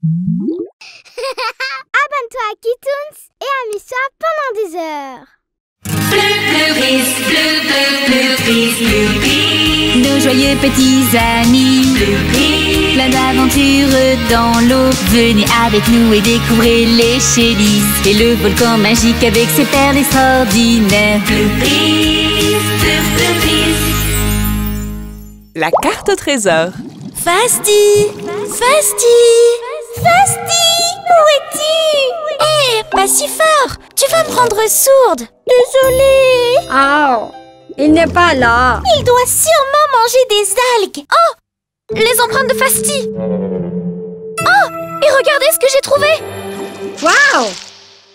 Abonne-toi à Kitoons et amuse-toi pendant des heures. Nos joyeux petits amis, plein d'aventures dans l'eau. Venez avec nous et découvrez les Shellys et le volcan magique avec ses perles extraordinaires. La carte au trésor. Fasti! Fasti! Fasti! Où es-tu? Hé, pas si fort! Tu vas me rendre sourde! Désolée! Oh, il n'est pas là. Il doit sûrement manger des algues! Oh! Les empreintes de Fasti! Oh! Et regardez ce que j'ai trouvé! Wow!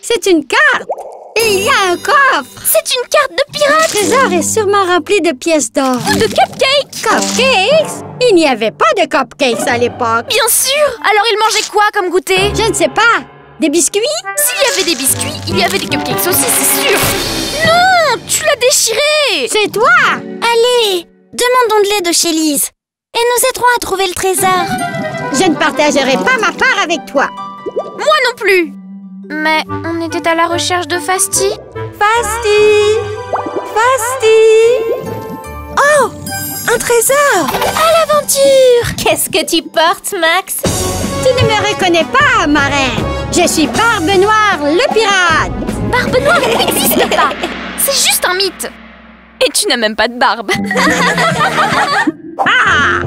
C'est une carte. Et il y a un coffre. C'est une carte de Le pirate! trésor est sûrement rempli de pièces d'or. De cupcakes! Cupcakes? Il n'y avait pas de cupcakes à l'époque. Bien sûr! Alors il mangeait quoi comme goûter? Je ne sais pas. Des biscuits? S'il y avait des biscuits, il y avait des cupcakes aussi, c'est sûr! Non! Tu l'as déchiré! C'est toi! Allez! Demandons de l'aide aux Shellys. Et nous aiderons à trouver le trésor. Je ne partagerai pas ma part avec toi. Moi non plus! Mais on était à la recherche de Fasti. Fasti! Fasti! Oh! Un trésor! À l'aventure! Qu'est-ce que tu portes, Max? Tu ne me reconnais pas, marin. Je suis Barbe Noire, le pirate. Barbe Noire n'existe pas! C'est juste un mythe! Et tu n'as même pas de barbe! Ah!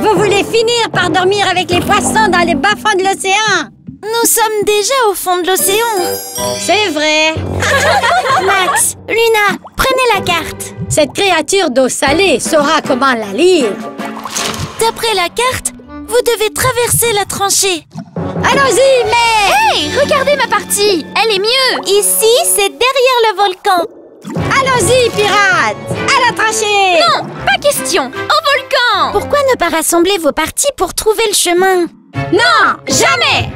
Vous voulez finir par dormir avec les poissons dans les bas-fonds de l'océan? Nous sommes déjà au fond de l'océan! C'est vrai. Max, Luna, prenez la carte! Cette créature d'eau salée saura comment la lire. D'après la carte, vous devez traverser la tranchée. Allons-y, mais... Hey, regardez ma partie! Elle est mieux! Ici, c'est derrière le volcan! Allons-y, pirates! À la tranchée! Non, pas question! Au volcan! Pourquoi ne pas rassembler vos parties pour trouver le chemin? Non, jamais!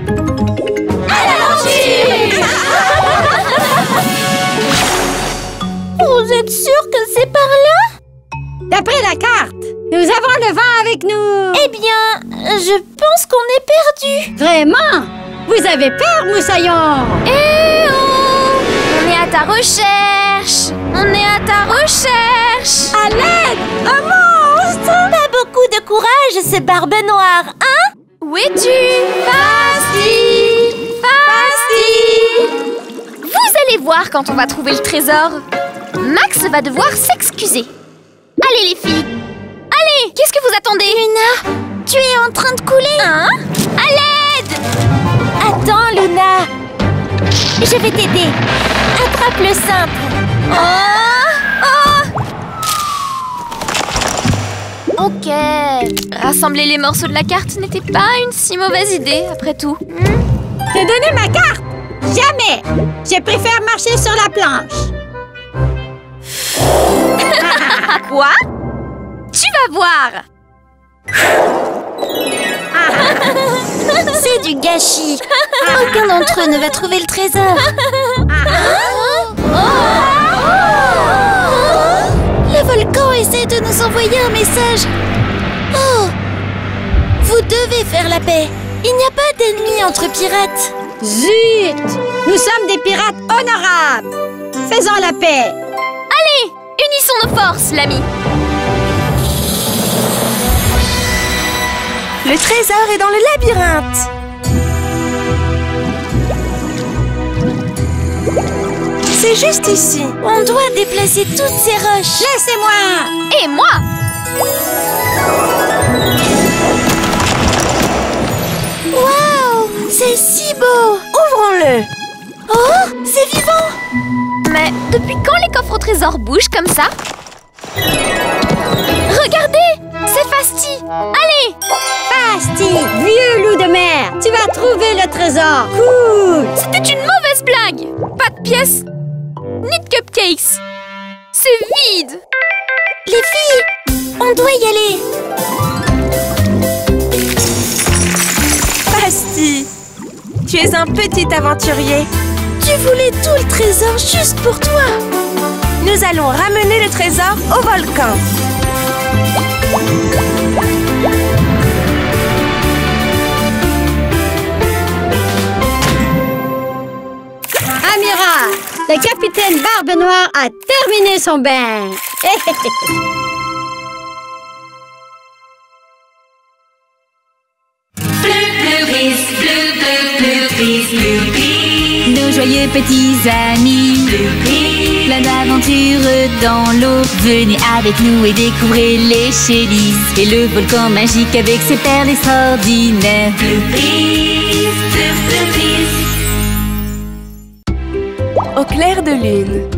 À l'aventure! Vous êtes sûr que c'est par là? D'après la carte, nous avons le vent avec nous. Eh bien, je pense qu'on est perdu. Vraiment? Vous avez peur, Moussaillon? Eh oh! On est à ta recherche! On est à ta recherche! À l'aide! Un monstre! Pas beaucoup de courage, c'est Barbe Noire, hein? Où es-tu? Fasti! Fasti! Vous allez voir quand on va trouver le trésor. Max va devoir s'excuser. Allez les filles! Allez! Qu'est-ce que vous attendez? Luna, tu es en train de couler! Hein? À l'aide! Attends, Luna! Je vais t'aider. Attrape le simple. Oh! Ok. Rassembler les morceaux de la carte n'était pas une si mauvaise idée, après tout. Te donner ma carte? Jamais! Je préfère marcher sur la planche. Quoi? Tu vas voir! C'est du gâchis. Aucun d'entre eux ne va trouver le trésor. Le volcan essaie de nous envoyer un message. Oh! Vous devez faire la paix. Il n'y a pas d'ennemis entre pirates. Zut! Nous sommes des pirates honorables. Faisons la paix. Allez! Unissons nos forces, l'ami. Le trésor est dans le labyrinthe. C'est juste ici. On doit déplacer toutes ces roches. Laissez-moi! Et moi! Waouh! C'est si beau! Ouvrons-le. Oh! C'est vivant! Mais depuis quand les coffres au trésor bougent comme ça? Regardez! C'est Fasti! Allez! Fasti, vieux loup de mer, tu vas trouver le trésor. Cool! C'était une mauvaise blague! Pas de pièces, ni de cupcakes! C'est vide! Les filles! On doit y aller! Fasti, tu es un petit aventurier. Tu voulais tout le trésor juste pour toi! Nous allons ramener le trésor au volcan. Le capitaine Barbe Noire a terminé son bain. Nos joyeux petits amis, plein d'aventures dans l'eau. Venez avec nous et découvrez les Shellys et le volcan magique avec ses perles extraordinaires. Au clair de lune.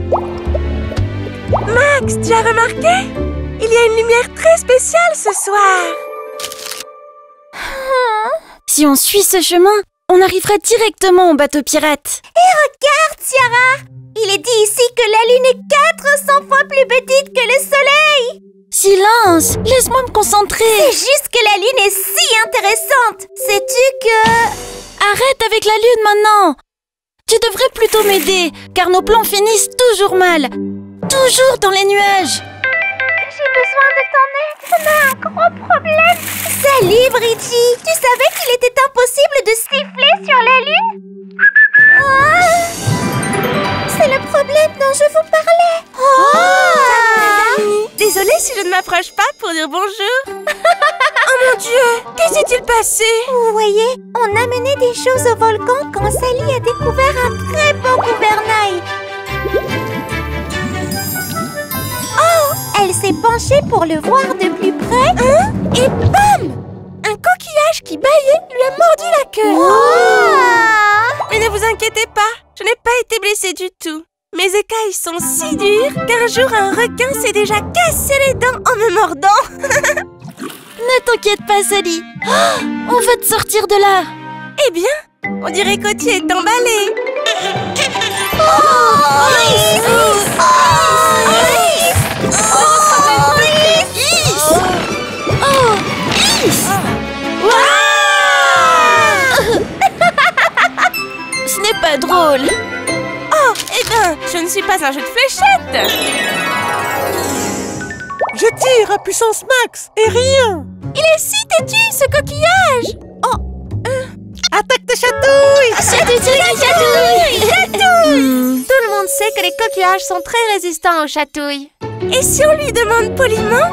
Max, tu as remarqué? Il y a une lumière très spéciale ce soir. Si on suit ce chemin, on arrivera directement au bateau pirate. Et regarde, Tiara! Il est dit ici que la Lune est 400 fois plus petite que le Soleil! Silence! Laisse-moi me concentrer! C'est juste que la Lune est si intéressante! Sais-tu que... Arrête avec la Lune maintenant! Tu devrais plutôt m'aider, car nos plans finissent toujours mal. Toujours dans les nuages. J'ai besoin de ton aide, on a un gros problème. Salut, Bridgie. Tu savais qu'il était impossible de siffler sur la Lune? C'est le problème dont je vous parlais. Désolée si je ne m'approche pas pour dire bonjour. Oh mon Dieu, qu'est-ce qui s'est-il passé? Vous voyez, on amenait des choses au volcan quand Sally a découvert un très beau gouvernail. Oh, elle s'est penchée pour le voir de plus près. Et bam! Un coquillage qui bâillait lui a mordu la queue. Mais ne vous inquiétez pas, je n'ai pas été blessée du tout. Mes écailles sont si dures qu'un jour un requin s'est déjà cassé les dents en me mordant. Ne t'inquiète pas, Sally. On va te sortir de là. Eh bien, on dirait que tu es emballée. Ce n'est pas drôle. Oh, eh bien, je ne suis pas un jeu de fléchettes. Je tire à puissance max et rien. Il est si têtu, ce coquillage. Attaque de chatouille. Tout le monde sait que les coquillages sont très résistants aux chatouilles. Et si on lui demande poliment?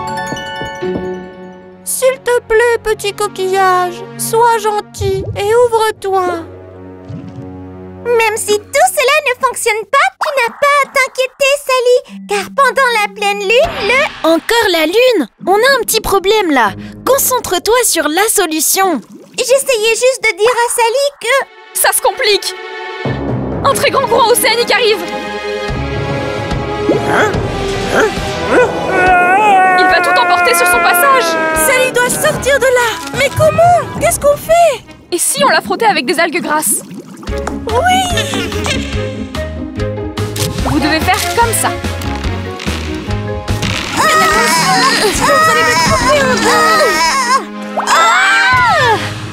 S'il te plaît, petit coquillage, sois gentil et ouvre-toi. Même si tout cela ne fonctionne pas, tu n'as pas à t'inquiéter, Sally, car pendant la pleine lune, Encore la lune? On a un petit problème là. Concentre-toi sur la solution. J'essayais juste de dire à Sally que... Ça se complique! Un très grand courant océanique arrive! Il va tout emporter sur son passage! Sally doit sortir de là. Mais comment? Qu'est-ce qu'on fait? Et si on la frottait avec des algues grasses? Oui! Vous devez faire comme ça. Vous allez me couper en deux.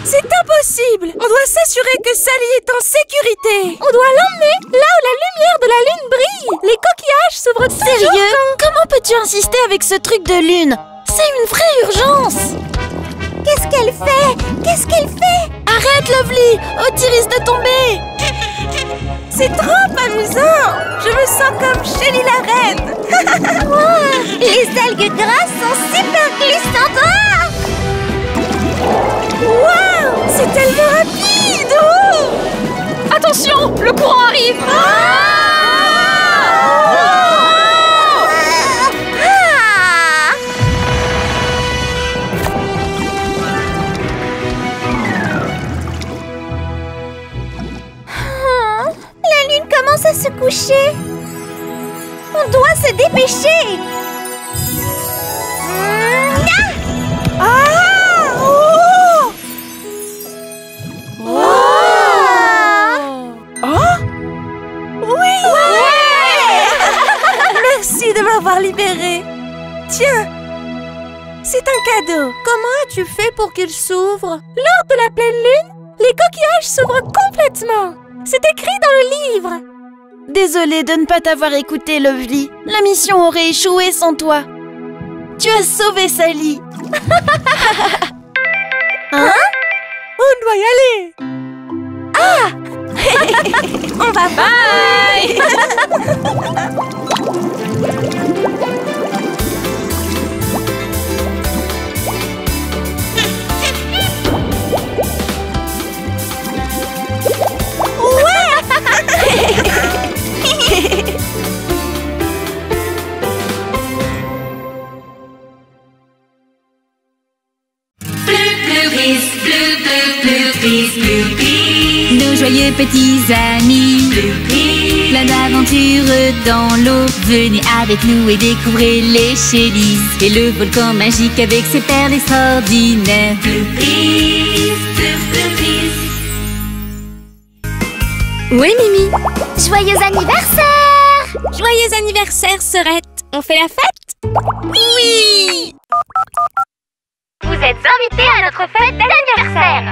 C'est impossible! On doit s'assurer que Sally est en sécurité. On doit l'emmener là où la lumière de la lune brille. Les coquillages s'ouvrent toujours. Sérieux? Comment peux-tu insister avec ce truc de lune? C'est une vraie urgence. Qu'est-ce qu'elle fait? Qu'est-ce qu'elle fait? Arrête, Lovely! Tu risques de tomber. C'est trop amusant. Je me sens comme Shelly la reine. Les algues grasses sont super glissantes. Waouh! C'est tellement rapide! Attention! Le courant arrive! La lune commence à se coucher. On doit se dépêcher. Merci de m'avoir libérée. Tiens, c'est un cadeau. Comment as-tu fait pour qu'il s'ouvre? Lors de la pleine lune, les coquillages s'ouvrent complètement. C'est écrit dans le livre. Désolée de ne pas t'avoir écouté, Lovely. La mission aurait échoué sans toi. Tu as sauvé Sally. On doit y aller. On va bye. Nos joyeux petits amis, plein d'aventures dans l'eau. Venez avec nous et découvrez les Shellys et le volcan magique avec ses perles extraordinaires. Oui, Mimi. Joyeux anniversaire! Joyeux anniversaire, Sœurette. On fait la fête? Oui. Vous êtes invités à notre fête d'anniversaire.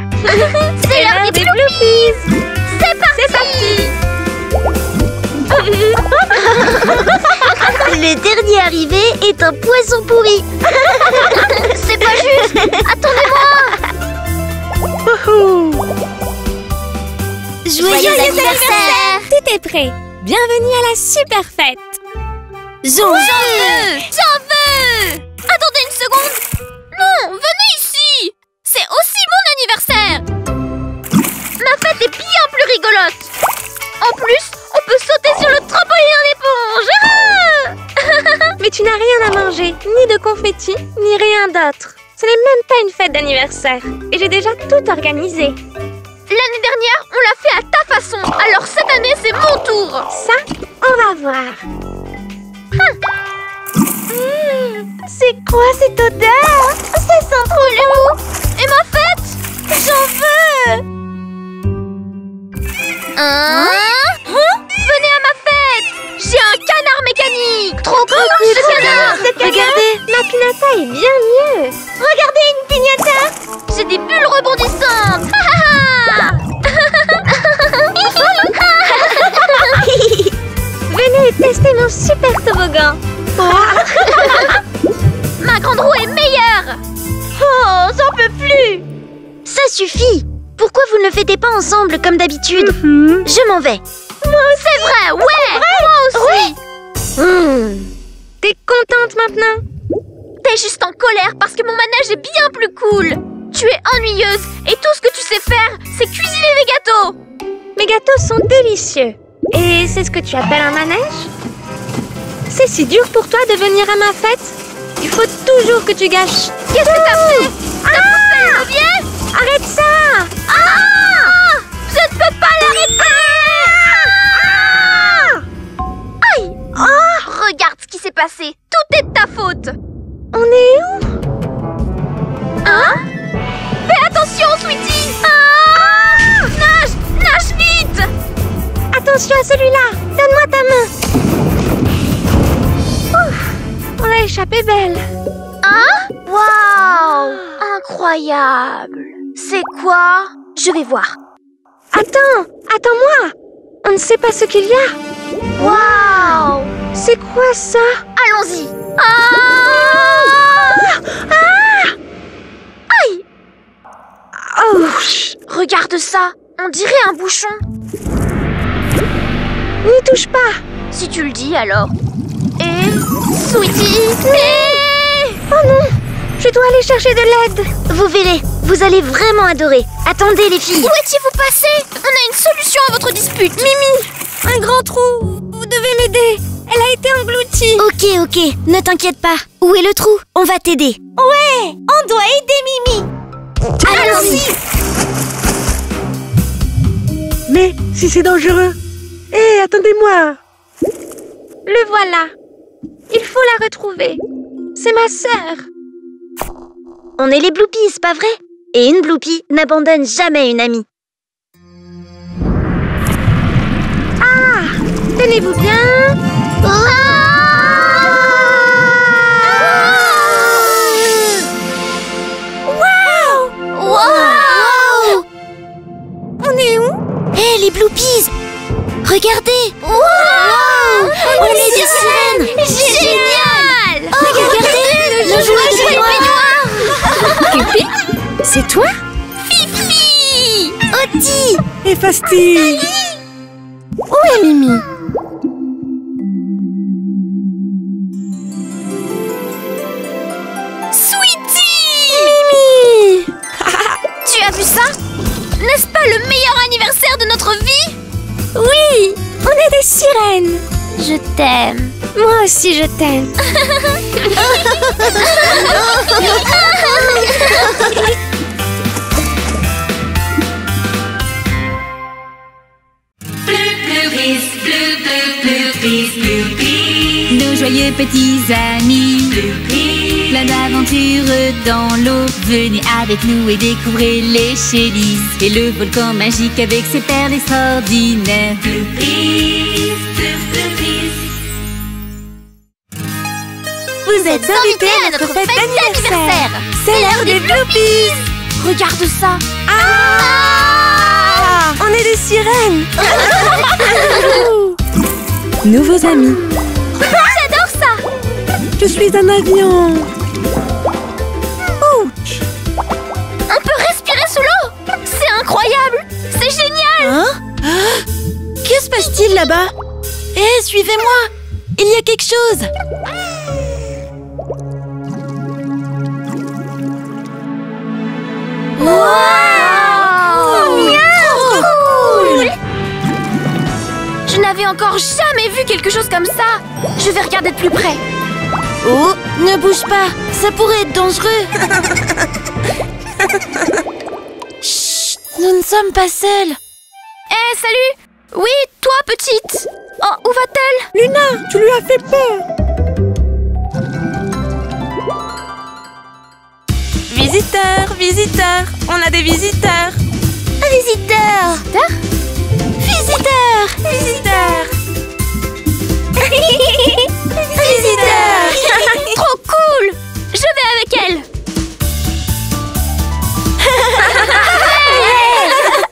C'est l'heure des Bloopies. C'est parti. Le dernier arrivé est un poisson pourri. C'est pas juste. Attendez-moi. Joyeux anniversaire! Tout est prêt. Bienvenue à la super fête. J'en veux! J'en veux. Attendez une seconde. Non, venez ici. C'est aussi mon anniversaire. Ma fête est bien plus rigolote. En plus, on peut sauter sur le trampoline en éponge. Mais tu n'as rien à manger, ni de confettis, ni rien d'autre. Ce n'est même pas une fête d'anniversaire. Et j'ai déjà tout organisé. L'année dernière, on l'a fait à ta façon. Alors cette année, c'est mon tour. Ça, on va voir. C'est quoi cette odeur? Ça sent trop bon. Et ma fête? J'en veux. Venez à ma fête. J'ai un canard mécanique. Trop cool ce canard. Regardez, ma pinata est bien mieux. Regardez une piñata. J'ai des bulles rebondissantes. Venez tester mon super toboggan. Ma grande roue est meilleure. Oh, j'en peux plus. Ça suffit! Pourquoi vous ne le fêtez pas ensemble comme d'habitude? Je m'en vais. C'est vrai, ouais. Moi aussi. T'es contente maintenant? T'es juste en colère parce que mon manège est bien plus cool. Tu es ennuyeuse et tout ce que tu sais faire, c'est cuisiner des gâteaux. Mes gâteaux sont délicieux. Et c'est ce que tu appelles un manège? C'est si dur pour toi de venir à ma fête? Il faut toujours que tu gâches. Qu'est-ce que t'as fait? T'as poussé le levier? Arrête ça! Je ne peux pas l'arrêter. Aïe! Regarde ce qui s'est passé. Tout est de ta faute. On est où? Hein? Fais attention, Sweetie! Nage! Nage vite! Attention à celui-là! Donne-moi ta main! Ouf! On a échappé belle! Hein? Waouh! Incroyable! C'est quoi? Je vais voir. Attends-moi! On ne sait pas ce qu'il y a! Waouh! C'est quoi ça? Allons-y! Aïe! Oh! Regarde ça! On dirait un bouchon. N'y touche pas! Si tu le dis, alors. Et... Sweetie! Oh non! Je dois aller chercher de l'aide! Vous verrez, vous allez vraiment adorer. Attendez les filles. Où étiez-vous passé? On a une solution à votre dispute. Mimi! Un grand trou! Vous devez m'aider! Elle a été engloutie! Ok, ne t'inquiète pas. Où est le trou? On va t'aider. Ouais! On doit aider Mimi! Allons-y! Mais si c'est dangereux. Hé, attendez-moi. Le voilà! Il faut la retrouver. C'est ma sœur. On est les Bloopies, pas vrai? Et une Bloopie n'abandonne jamais une amie. Tenez-vous bien. Wow! On est où? Hé, les Bloopies! Regardez! Wow! On est des sirènes! Génial! Regardez! Le jouet de baignoire! Pipi? C'est toi? Fifi! Oti! Et Fasti. Où est Mimi? Sweetie! Mimi! Tu as vu ça? N'est-ce pas le meilleur anniversaire de notre vie? Oui! On est des sirènes! Je t'aime. Moi aussi, je t'aime. Nos joyeux petits amis, plein d'aventures dans l'eau. Venez avec nous et découvrez les Shellys et le volcan magique avec ses perles extraordinaires. Vous êtes invités à notre fête d'anniversaire. C'est l'heure des Bloopies. Regarde ça. Ah! On est des sirènes. Nouveaux amis. J'adore ça. Je suis un avion. Ouch! On peut respirer sous l'eau. C'est incroyable. C'est génial. Hein? Que se passe-t-il là-bas? Hé, suivez-moi! Il y a quelque chose! Je n'avais encore jamais vu quelque chose comme ça. Je vais regarder de plus près. Oh, ne bouge pas, ça pourrait être dangereux. Chut, nous ne sommes pas seuls. Eh, salut. Oui, toi, petite. Oh, où va-t-elle? Luna, tu lui as fait peur. Visiteurs, visiteurs. On a des visiteurs. Un visiteur. Visiteurs, visiteurs. Visiteurs. Trop cool. Je vais avec elle.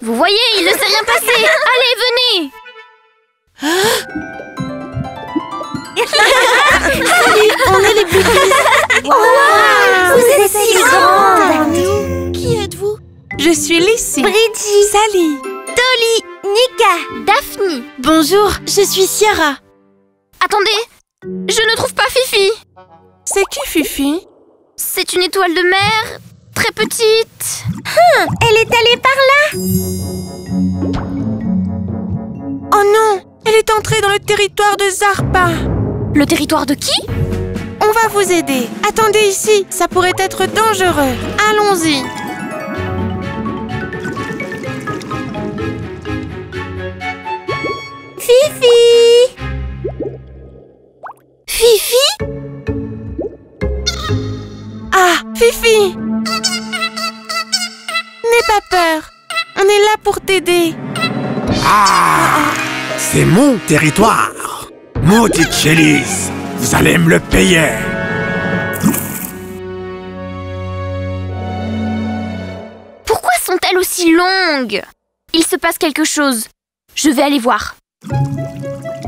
Vous voyez, il ne s'est rien passé. Allez, venez. Salut, on est les Bloopies. Vous êtes si grandes. Qui êtes-vous? Je suis Lissy. Bridgie. Sally. Dolly. Nika. Daphne. Bonjour, je suis Ciara. Attendez, je ne trouve pas Fifi. C'est qui Fifi? C'est une étoile de mer, très petite. Elle est allée par là. Oh non, elle est entrée dans le territoire de Zarpa. Le territoire de qui? On va vous aider. Attendez ici, ça pourrait être dangereux. Allons-y. Fifi. Fifi? Ah, Fifi! N'aie pas peur. On est là pour t'aider. Ah! C'est mon territoire! Maudite Shellys! Vous allez me le payer! Pourquoi sont-elles aussi longues? Il se passe quelque chose. Je vais aller voir.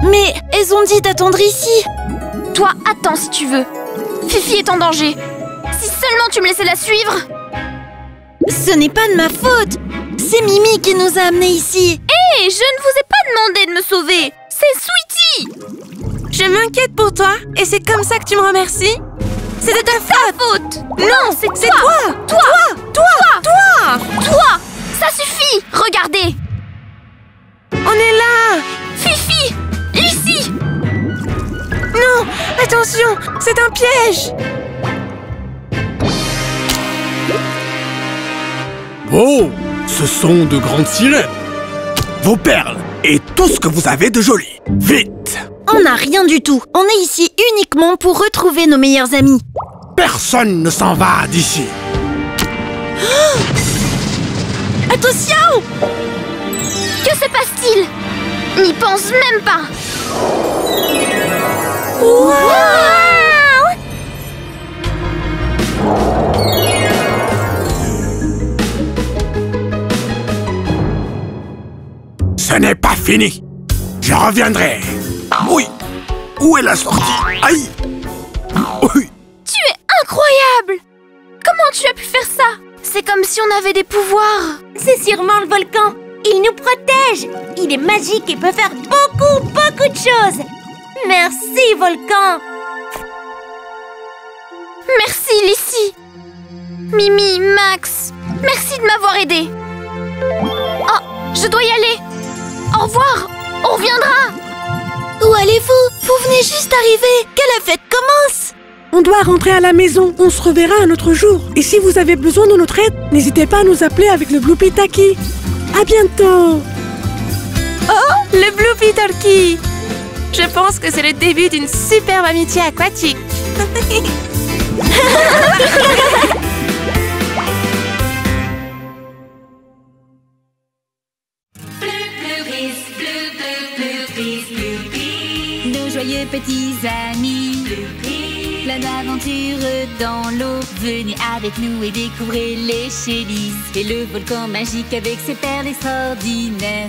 Mais elles ont dit d'attendre ici. Toi, attends si tu veux. Fifi est en danger. Si seulement tu me laissais la suivre. Ce n'est pas de ma faute. C'est Mimi qui nous a amenés ici. Hé, je ne vous ai pas demandé de me sauver. C'est Sweetie. Je m'inquiète pour toi et c'est comme ça que tu me remercies? C'est de ta faute. Non, c'est toi. Toi. Toi. Ça suffit. Regardez. On est là. Fifi. Lissy. Non, attention, c'est un piège. Oh! Ce sont de grandes sirènes! Vos perles et tout ce que vous avez de joli! Vite! On n'a rien du tout. On est ici uniquement pour retrouver nos meilleurs amis. Personne ne s'en va d'ici! Attention! Que se passe-t-il? N'y pense même pas. Wow. Ce n'est pas fini! Je reviendrai! Oui! Où est la sortie? Aïe! Oui! Tu es incroyable. Comment tu as pu faire ça? C'est comme si on avait des pouvoirs. C'est sûrement le volcan. Il nous protège. neige. Il est magique et peut faire beaucoup de choses. Merci, Volcan. Merci, Lissy. Mimi, Max, merci de m'avoir aidé. Oh, je dois y aller. Au revoir, on reviendra. Où allez-vous? Vous venez juste d'arriver. Que la fête commence. On doit rentrer à la maison. On se reverra un autre jour. Et si vous avez besoin de notre aide, n'hésitez pas à nous appeler avec le Bloopy Talkie. À bientôt. Oh, le Bloopy Talkie. Je pense que c'est le début d'une superbe amitié aquatique. Nos joyeux petits amis, plein d'aventures dans l'eau. Venez avec nous et découvrez les Shellys et le volcan magique avec ses perles extraordinaires.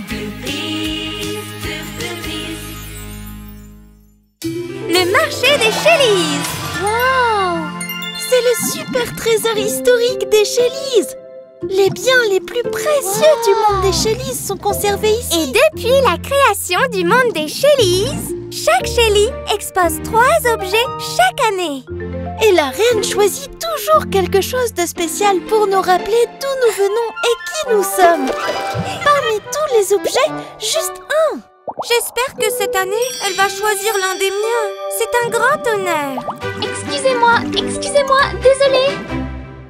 Le marché des Shellys. Wow! C'est le super trésor historique des Shellys. Les biens les plus précieux du monde des Shellys sont conservés ici. Et depuis la création du monde des Shellys, chaque Shelly expose 3 objets chaque année. Et la reine choisit toujours quelque chose de spécial pour nous rappeler d'où nous venons et qui nous sommes. Parmi tous les objets, juste un. J'espère que cette année, elle va choisir l'un des miens. C'est un grand honneur. Excusez-moi, désolée.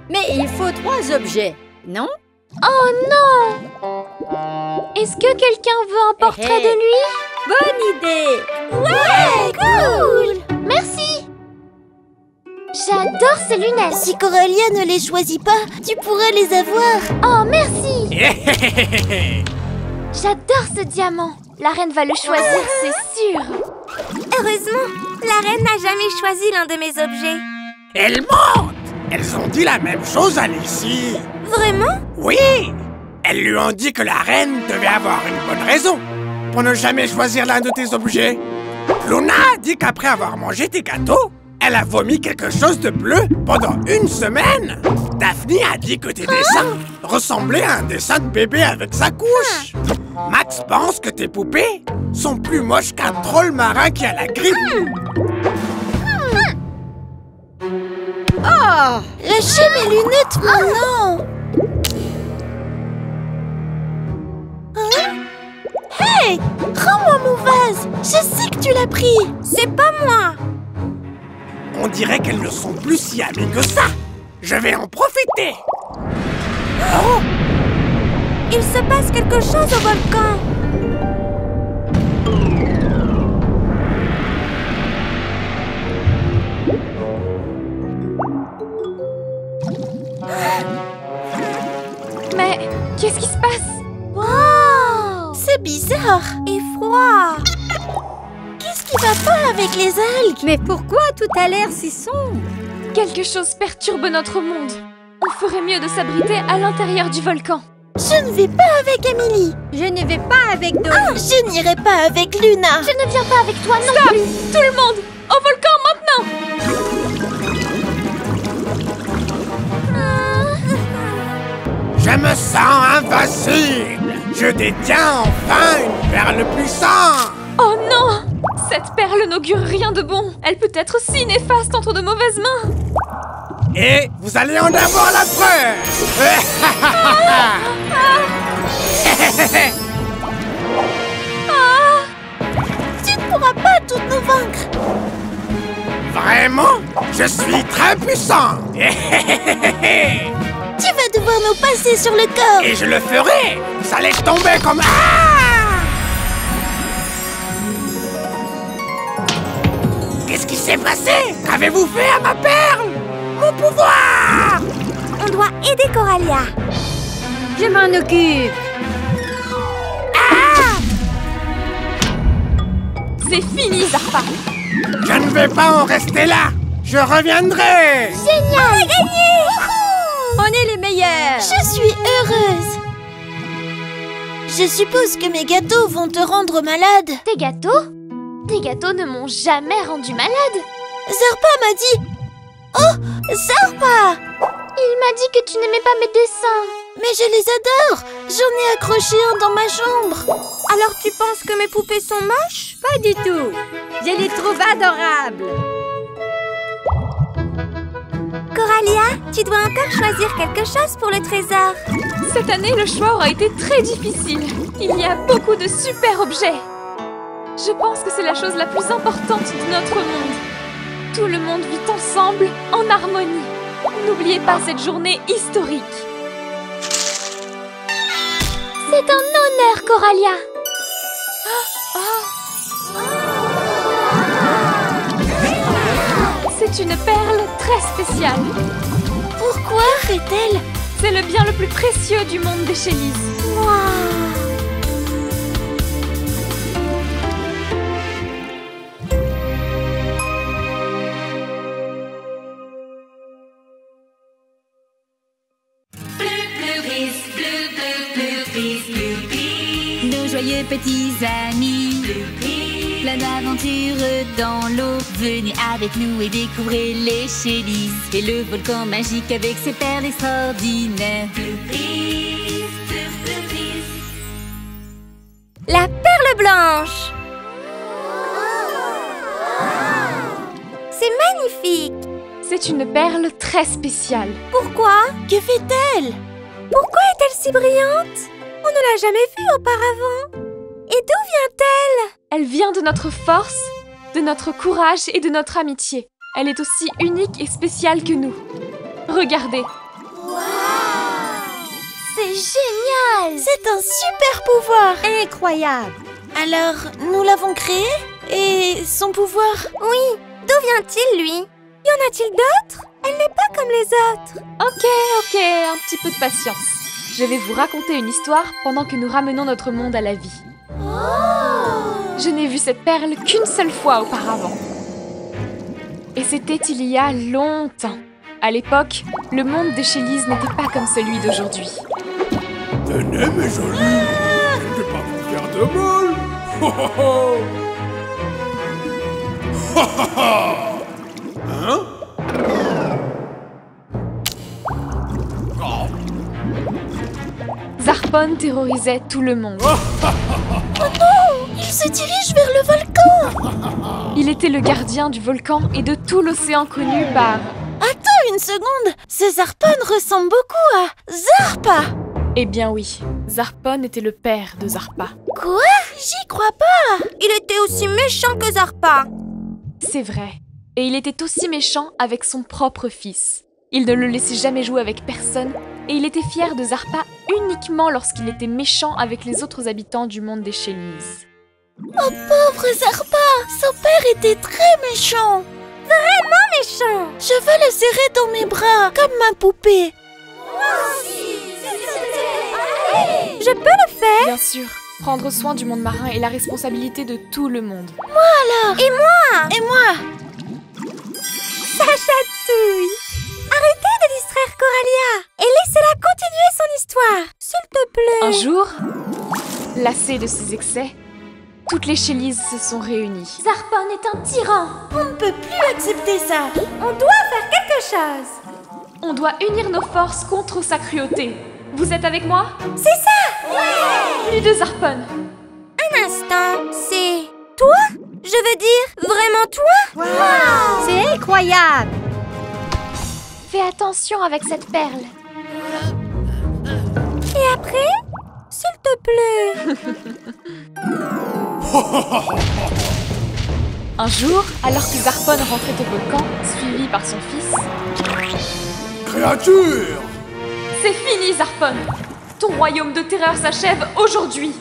Mais il faut 3 objets, non? Oh non! Est-ce que quelqu'un veut un portrait de lui? Bonne idée! Ouais, cool! Merci! J'adore ces lunettes! Si Coralia ne les choisit pas, tu pourrais les avoir. Oh, merci! J'adore ce diamant! La reine va le choisir, c'est sûr! Heureusement, la reine n'a jamais choisi l'un de mes objets. Elles mentent! Elles ont dit la même chose à Lissy. Vraiment? Oui! Elles lui ont dit que la reine devait avoir une bonne raison pour ne jamais choisir l'un de tes objets. Luna a dit qu'après avoir mangé tes gâteaux, elle a vomi quelque chose de bleu pendant 1 semaine. Daphne a dit que tes dessins ressemblaient à un dessin de bébé avec sa couche. Max pense que tes poupées sont plus moches qu'un troll marin qui a la grippe. Oh! Lâchez mes lunettes maintenant! Hey! Rends-moi mon vase! Je sais que tu l'as pris! C'est pas moi! On dirait qu'elles ne sont plus si amies que ça. Je vais en profiter. Oh! Il se passe quelque chose au volcan. Mais qu'est-ce qui se passe? Wow! C'est bizarre! Et froid. Qu'est-ce qui va pas avec les algues? Mais pourquoi tout a l'air si sombre? Quelque chose perturbe notre monde. On ferait mieux de s'abriter à l'intérieur du volcan. Je ne vais pas avec Amélie. Je ne vais pas avec Dolly. Ah, je n'irai pas avec Luna. Je ne viens pas avec toi non Stop! plus! Tout le monde! Au volcan maintenant! Je me sens invincible. Je détiens enfin une perle puissante. Oh non! Cette perle n'augure rien de bon. Elle peut être si néfaste entre de mauvaises mains. Et vous allez en avoir la preuve. Tu ne pourras pas toutes nous vaincre. Vraiment? Je suis très puissant. Tu vas devoir nous passer sur le corps. Et je le ferai. Ça laisse tomber comme... Ah! Qu'est-ce qui s'est passé? Qu'avez-vous fait à ma perle? Mon pouvoir! On doit aider Coralia. Je m'en occupe. C'est fini, Zarpa. Je ne vais pas en rester là. Je reviendrai. Génial! Gagné! On est les meilleurs. Je suis heureuse. Je suppose que mes gâteaux vont te rendre malade. Tes gâteaux? Tes gâteaux ne m'ont jamais rendu malade. Zarpa m'a dit... Oh, Zarpa! Il m'a dit que tu n'aimais pas mes dessins. Mais je les adore! J'en ai accroché un dans ma chambre! Alors tu penses que mes poupées sont moches? Pas du tout. Je les trouve adorables. Coralia, tu dois encore choisir quelque chose pour le trésor. Cette année, le choix aura été très difficile. Il y a beaucoup de super objets. Je pense que c'est la chose la plus importante de notre monde. Tout le monde vit ensemble, en harmonie. N'oubliez pas cette journée historique. C'est un honneur, Coralia. C'est une perle très spéciale. Pourquoi fait-elle? C'est le bien le plus précieux du monde des Chélises. Nos joyeux petits amis, plein d'aventures dans l'eau. Venez avec nous et découvrez les Chélises et le volcan magique avec ses perles extraordinaires. La perle blanche. C'est magnifique. C'est une perle très spéciale. Pourquoi? Que fait-elle? Pourquoi est-elle si brillante? On ne l'a jamais vue auparavant. Et d'où vient-elle? Elle vient de notre force, de notre courage et de notre amitié. Elle est aussi unique et spéciale que nous. Regardez. C'est génial! C'est un super pouvoir! Incroyable. Alors, nous l'avons créé? Et son pouvoir? Oui, d'où vient-il, lui? Y en a-t-il d'autres? Elle n'est pas comme les autres. Ok, un petit peu de patience. Je vais vous raconter une histoire pendant que nous ramenons notre monde à la vie. Je n'ai vu cette perle qu'une seule fois auparavant. Et c'était il y a longtemps. À l'époque, le monde des Chélises n'était pas comme celui d'aujourd'hui. Tenez, mes jolis, je ne vais pas vous faire de mal. Hein? Zarpon terrorisait tout le monde. Il se dirige vers le volcan! Il était le gardien du volcan et de tout l'océan connu par... Attends une seconde! Ce Zarpon ressemble beaucoup à Zarpa! Eh bien oui, Zarpon était le père de Zarpa. Quoi? J'y crois pas! Il était aussi méchant que Zarpa. C'est vrai. Et il était aussi méchant avec son propre fils. Il ne le laissait jamais jouer avec personne et il était fier de Zarpa uniquement lorsqu'il était méchant avec les autres habitants du monde des Chélises. Oh pauvre Zarpa! Son père était très méchant! Vraiment méchant. Je veux le serrer dans mes bras, comme ma poupée. Je peux le faire? Bien sûr, prendre soin du monde marin est la responsabilité de tout le monde. Moi alors? Et moi? Et moi? Ça chatouille. Arrêtez de distraire Coralia et laissez-la continuer son histoire, s'il te plaît. Un jour, lassée de ses excès, toutes les Chélises se sont réunies. Zarpon est un tyran. On ne peut plus accepter ça. On doit faire quelque chose. On doit unir nos forces contre sa cruauté. Vous êtes avec moi? C'est ça. Plus de Zarpon. Un instant, c'est toi? Je veux dire, vraiment toi? Wow. C'est incroyable. Fais attention avec cette perle. Et après? S'il te plaît. Un jour, alors que Zarpon rentrait au volcan, suivi par son fils... Créature! C'est fini, Zarpon! Ton royaume de terreur s'achève aujourd'hui!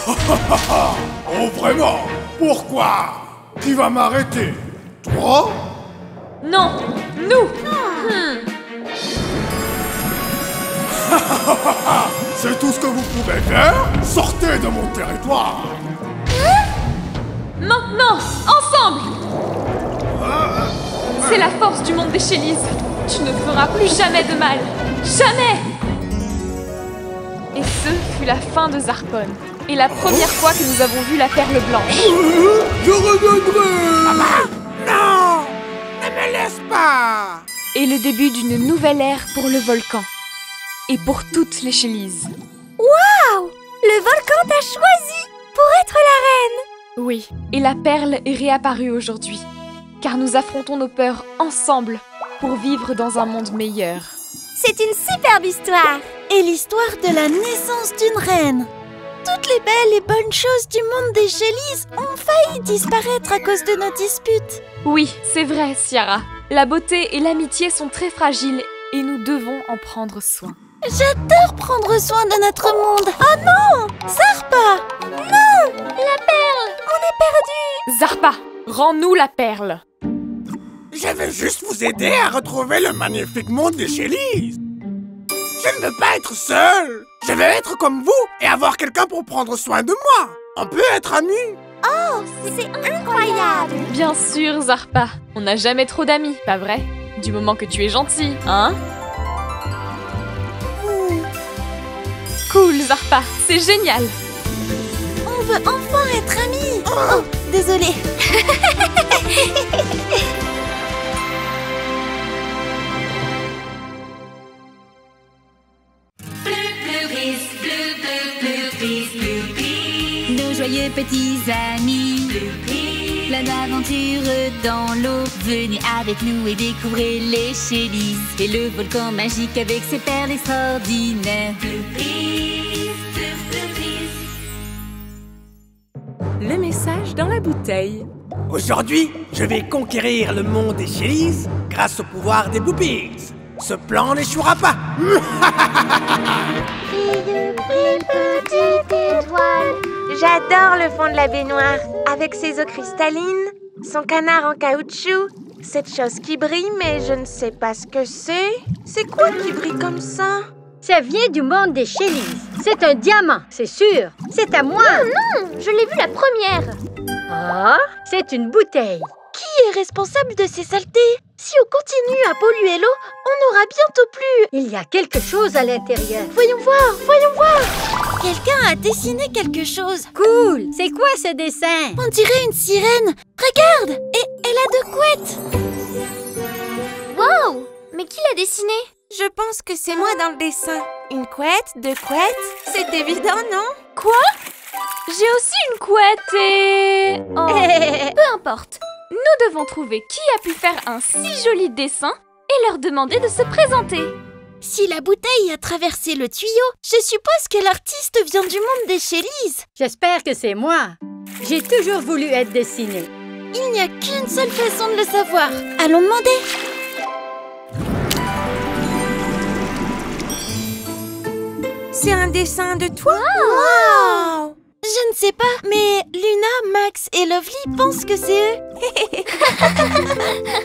Oh, vraiment? Pourquoi? Qui va m'arrêter? Toi? Non! Nous! C'est tout ce que vous pouvez faire? Sortez de mon territoire! Maintenant! Ensemble! C'est la force du monde des Chélises! Tu ne feras plus jamais de mal! Jamais! Et ce fut la fin de Zarpon. Et la première fois que nous avons vu la perle blanche. Je reviendrai! Non! Ne me laisse pas! Et le début d'une nouvelle ère pour le volcan. et pour toutes les Shellys. Waouh! Le volcan t'a choisi pour être la reine! Oui, et la perle est réapparue aujourd'hui, car nous affrontons nos peurs ensemble pour vivre dans un monde meilleur. C'est une superbe histoire! Et l'histoire de la naissance d'une reine. Toutes les belles et bonnes choses du monde des Shellys ont failli disparaître à cause de nos disputes. Oui, c'est vrai, Ciara. La beauté et l'amitié sont très fragiles et nous devons en prendre soin. J'adore prendre soin de notre monde. Oh non! Zarpa! Non! La perle! On est perdu! Zarpa, rends-nous la perle! Je veux juste vous aider à retrouver le magnifique monde des Shellys. Je ne veux pas être seul. Je veux être comme vous et avoir quelqu'un pour prendre soin de moi. On peut être amis. Oh, c'est incroyable! Bien sûr, Zarpa. On n'a jamais trop d'amis, pas vrai? Du moment que tu es gentil, hein? Cool, Zarpa. C'est génial. On veut enfin être amis. Oh, désolée. Nos joyeux petits amis, plein d'aventures dans l'eau. Venez avec nous et découvrez les Shellys et le volcan magique avec ses perles extraordinaires. Le message dans la bouteille. Aujourd'hui, je vais conquérir le monde des Shellys grâce au pouvoir des Bloopies. Ce plan n'échouera pas. Petite étoile. J'adore le fond de la baignoire, avec ses eaux cristallines, son canard en caoutchouc, cette chose qui brille, mais je ne sais pas ce que c'est. C'est quoi qui brille comme ça? Ça vient du monde des Shellys. C'est un diamant, c'est sûr. C'est à moi. Non, je l'ai vu la première. Ah, c'est une bouteille. Qui est responsable de ces saletés? Si on continue à polluer l'eau, on n'aura bientôt plus... Il y a quelque chose à l'intérieur. Voyons voir, voyons voir. Quelqu'un a dessiné quelque chose. Cool. C'est quoi ce dessin? On dirait une sirène. Regarde, et elle a 2 couettes. Wow! Mais qui l'a dessiné? Je pense que c'est moi dans le dessin. Une couette, 2 couettes, c'est évident, non? Quoi? J'ai aussi une couette et... Oh, Peu importe. nous devons trouver qui a pu faire un si joli dessin et leur demander de se présenter. Si la bouteille a traversé le tuyau, je suppose que l'artiste vient du monde des Shellys. J'espère que c'est moi. J'ai toujours voulu être dessinée. Il n'y a qu'une seule façon de le savoir. Allons demander. C'est un dessin de toi? Wow! Je ne sais pas, mais Luna, Max et Lovely pensent que c'est eux.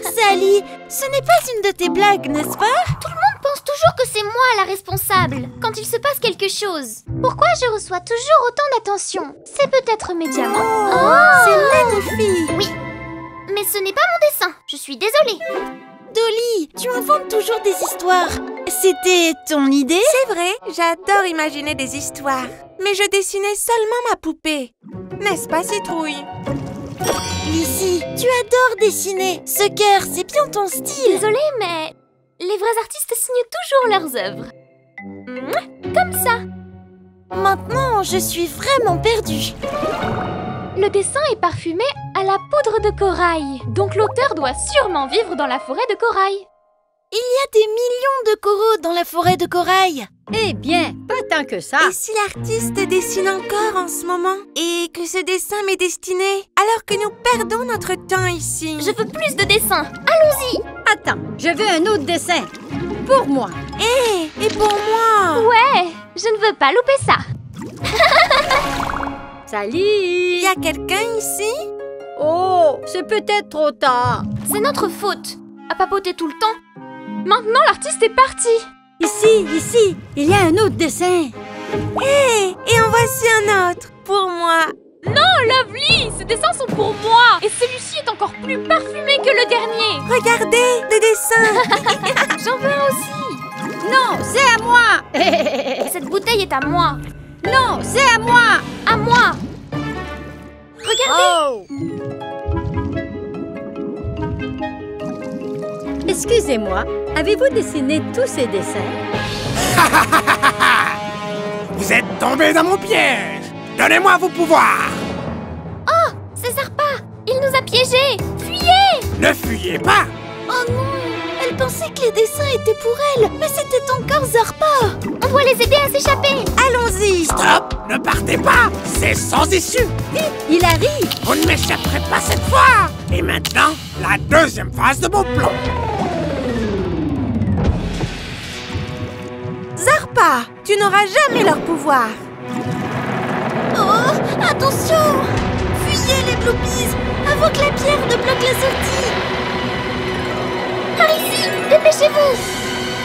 Sally, ce n'est pas une de tes blagues, n'est-ce pas? Tout le monde pense toujours que c'est moi la responsable quand il se passe quelque chose. Pourquoi je reçois toujours autant d'attention? C'est peut-être mes diamants. C'est magnifique! Oui, mais ce n'est pas mon dessin. Je suis désolée. Dolly, tu inventes toujours des histoires. C'était ton idée? C'est vrai, j'adore imaginer des histoires. Mais je dessinais seulement ma poupée. N'est-ce pas, Citrouille? Lizzie, tu adores dessiner. Ce cœur, c'est bien ton style. Désolée, mais les vrais artistes signent toujours leurs œuvres. Comme ça. Maintenant, je suis vraiment perdue. Le dessin est parfumé à la poudre de corail. Donc l'auteur doit sûrement vivre dans la forêt de corail. Il y a des millions de coraux dans la forêt de corail. Eh bien, pas tant que ça. Et si l'artiste dessine encore en ce moment? Et que ce dessin m'est destiné alors que nous perdons notre temps ici? Je veux plus de dessins. Allons-y. Attends, je veux un autre dessin. Pour moi. Et pour moi? Ouais, je ne veux pas louper ça. Salut! Il y a quelqu'un ici? Oh, c'est peut-être trop tard. C'est notre faute. À papoter tout le temps. Maintenant, l'artiste est parti. Ici, il y a un autre dessin. Et en voici un autre, pour moi. Non, Lovely, ces dessins sont pour moi. Et celui-ci est encore plus parfumé que le dernier. Regardez, des dessins. J'en veux un aussi. Non, c'est à moi. Cette bouteille est à moi. Non, c'est à moi. À moi. Regardez. Oh. Excusez-moi, avez-vous dessiné tous ces dessins? Vous êtes tombés dans mon piège. Donnez-moi vos pouvoirs. Oh, c'est Zarpa. Il nous a piégés. Fuyez. Ne fuyez pas. Oh non! Elle pensait que les dessins étaient pour elle, mais c'était encore Zarpa! On doit les aider à s'échapper. Allons-y! Stop. Ne partez pas. C'est sans issue. Vite, il arrive! Vous ne m'échapperez pas cette fois. Et maintenant, la deuxième phase de mon plan. Zarpa, tu n'auras jamais leur pouvoir. Oh! Attention! Fuyez les Bloopies! Avant que la pierre ne bloque la sortie! Par ici, dépêchez-vous.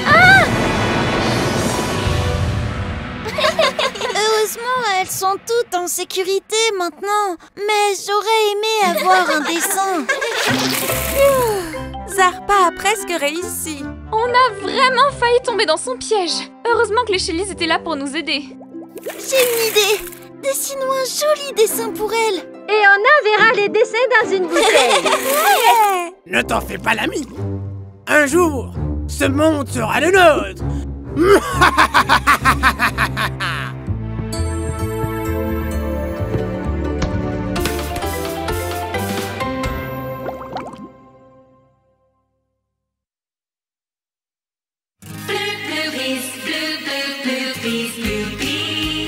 Ah! Heureusement, elles sont toutes en sécurité maintenant. Mais j'aurais aimé avoir un dessin. Zarpa a presque réussi. On a vraiment failli tomber dans son piège. Heureusement que les Shellys étaient là pour nous aider. J'ai une idée. Dessine-nous un joli dessin pour elle. Et on enverra les dessins dans une bouteille. Ne t'en fais pas l'ami. Un jour, ce monde sera le nôtre.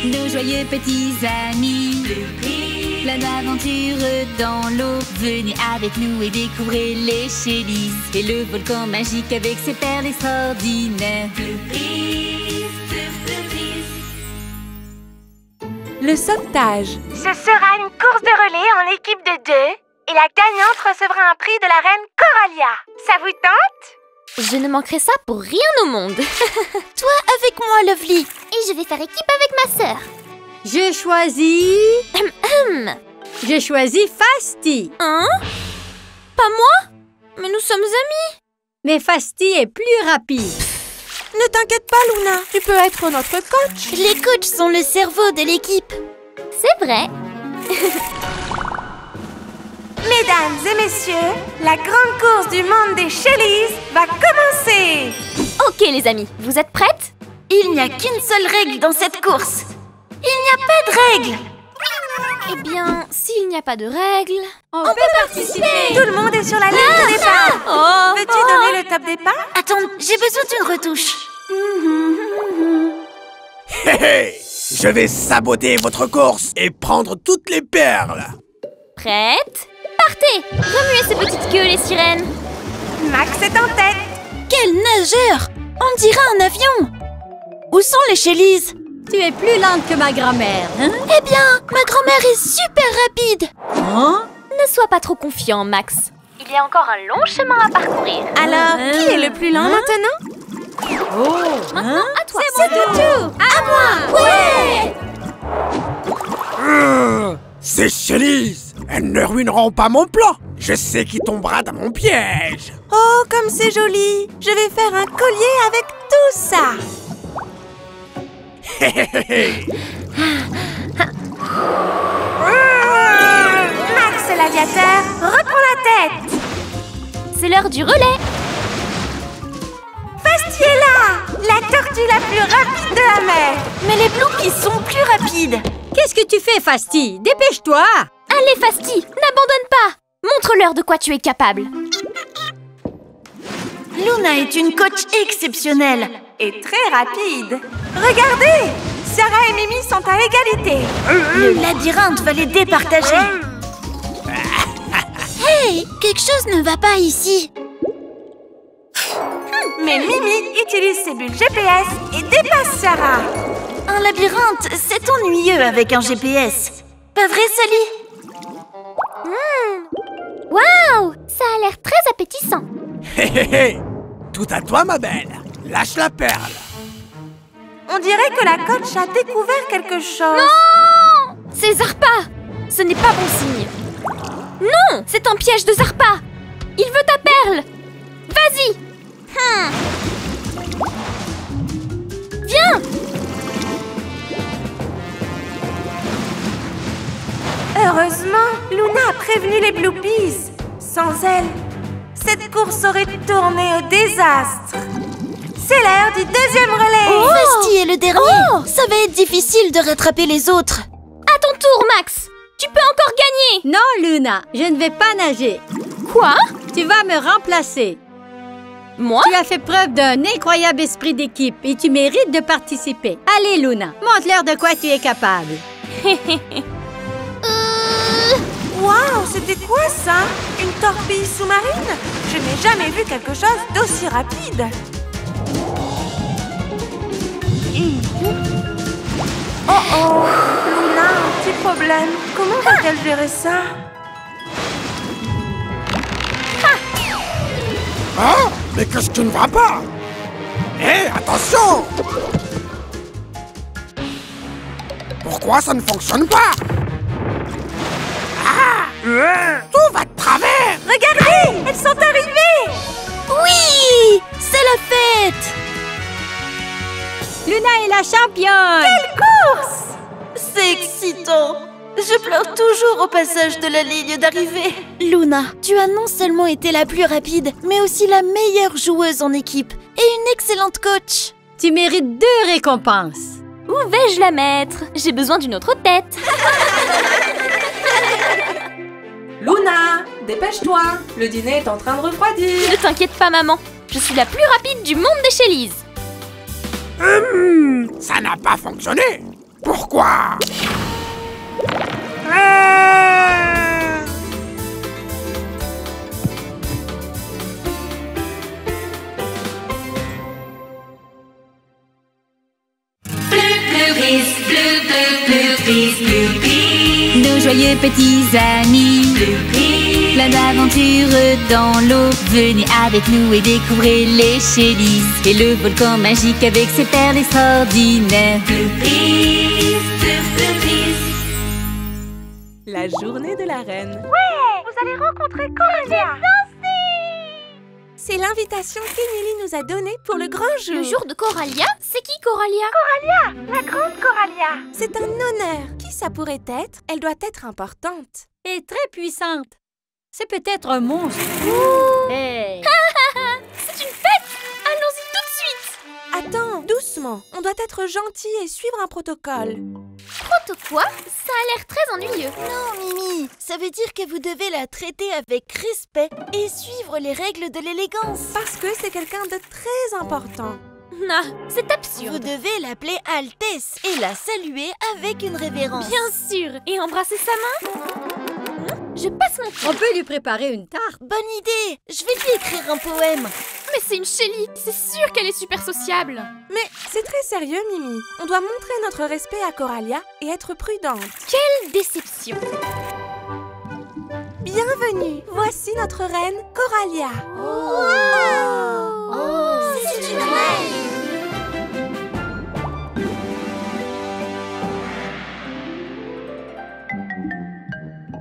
Nos joyeux petits amis, plein d'aventures dans l'eau. Venez avec nous et découvrez les Shellys et le volcan magique avec ses perles extraordinaires. Le sauvetage. Ce sera une course de relais en équipe de 2 et la gagnante recevra un prix de la reine Coralia. Ça vous tente? Je ne manquerai ça pour rien au monde. Toi avec moi, Lovely. Et je vais faire équipe avec ma sœur. Je choisis... Je choisis Fasti. Hein? Pas moi? Mais nous sommes amis. Mais Fasti est plus rapide. Ne t'inquiète pas, Luna. Tu peux être notre coach. Les coachs sont le cerveau de l'équipe. C'est vrai. Mesdames et messieurs, la grande course du monde des Shellys va commencer. Ok les amis, vous êtes prêtes? Il n'y a qu'une seule règle dans cette course. Il n'y a pas de règle. Eh bien, s'il n'y a pas de règles... On peut participer. Tout le monde est sur la ligne de départ. Oh! Veux-tu donner le top départ? Attends, j'ai besoin d'une retouche. Hé hé. Je vais saboter votre course et prendre toutes les perles. Prêtes? Partez! Remuez ces petites queues, les sirènes. Max est en tête. Quel nageur! On dirait un avion. Où sont les Shellys? Tu es plus lente que ma grand-mère, hein? Eh bien, ma grand-mère est super rapide. Hein? Ne sois pas trop confiant, Max. Il y a encore un long chemin à parcourir. Alors, qui est le plus lent maintenant? Oh, hein? À toi. C'est Toutou. À moi. Ouais. Ces Shellys, elles ne ruineront pas mon plan. Je sais qui tombera dans mon piège. Oh, comme c'est joli. Je vais faire un collier avec tout ça. Max l'aviateur, reprends la tête. C'est l'heure du relais. Fasti est là, la tortue la plus rapide de la mer. Mais les Bloopies sont plus rapides. Qu'est-ce que tu fais, Fasti? Dépêche-toi! Allez, Fasti, n'abandonne pas. Montre-leur de quoi tu es capable. Luna est une coach exceptionnelle. Et très rapide. Regardez, Sarah et Mimi sont à égalité. Le labyrinthe va les départager. Hey, quelque chose ne va pas ici. Mais Mimi utilise ses bulles GPS et dépasse Sarah. Un labyrinthe, c'est ennuyeux avec un GPS. Pas vrai, Sally? Waouh, ça a l'air très appétissant. Hé hé hé. Tout à toi, ma belle. Lâche la perle. On dirait que la coach a découvert quelque chose. Non! C'est Zarpa. Ce n'est pas bon signe. Non, c'est un piège de Zarpa. Il veut ta perle. Vas-y. Viens. Heureusement, Luna a prévenu les Bloopies. Sans elle, cette course aurait tourné au désastre. C'est l'heure du deuxième relais. Fasti est le dernier. Ça va être difficile de rattraper les autres. À ton tour, Max. Tu peux encore gagner. Non, Luna, je ne vais pas nager. Quoi? Tu vas me remplacer. Moi? Tu as fait preuve d'un incroyable esprit d'équipe et tu mérites de participer. Allez, Luna, montre-leur de quoi tu es capable. Waouh, c'était quoi ça? Une torpille sous-marine? Je n'ai jamais vu quelque chose d'aussi rapide. Oh oh, Luna a un petit problème. Comment va-t-elle gérer ça? Hein? Mais qu'est-ce qui ne va pas? Hé, attention! Pourquoi ça ne fonctionne pas? Ah! Tout va de travers! Regardez, elles sont arrivées! Oui, c'est la fête. Luna est la championne! Quelle course! C'est excitant. Je pleure toujours au passage de la ligne d'arrivée. Luna, tu as non seulement été la plus rapide, mais aussi la meilleure joueuse en équipe et une excellente coach. Tu mérites 2 récompenses. Où vais-je la mettre? J'ai besoin d'une autre tête. Luna, dépêche-toi. Le dîner est en train de refroidir. Ne t'inquiète pas, maman. Je suis la plus rapide du monde des Shellys. Ça n'a pas fonctionné. Pourquoi? Nos joyeux petits amis, plein d'aventures dans l'eau. Venez avec nous et découvrez les Shellys et le volcan magique avec ses perles extraordinaires. La journée de la reine. Ouais, vous allez rencontrer Coralia. C'est l'invitation qu'Emily nous a donnée pour le grand jour. Le jour de Coralia? C'est qui Coralia? La grande Coralia. C'est un honneur. Qui ça pourrait être? Elle doit être importante. Et très puissante. C'est peut-être un monstre. Hey. C'est une fête! Allons-y tout de suite! Attends, doucement. On doit être gentil et suivre un protocole. Proto quoi? Ça a l'air très ennuyeux. Non, Mimi, ça veut dire que vous devez la traiter avec respect et suivre les règles de l'élégance. Parce que c'est quelqu'un de très important. Ah, c'est Vous absurde. devez l'appeler Altesse et la saluer avec une révérence. Bien sûr. Et embrasser sa main? Je passe mon tour. On peut lui préparer une tarte. Bonne idée. Je vais lui écrire un poème. Mais c'est une Shelly. C'est sûr qu'elle est super sociable. Mais c'est très sérieux, Mimi. On doit montrer notre respect à Coralia et être prudente. Quelle déception. Bienvenue. Voici notre reine, Coralia. C'est une reine.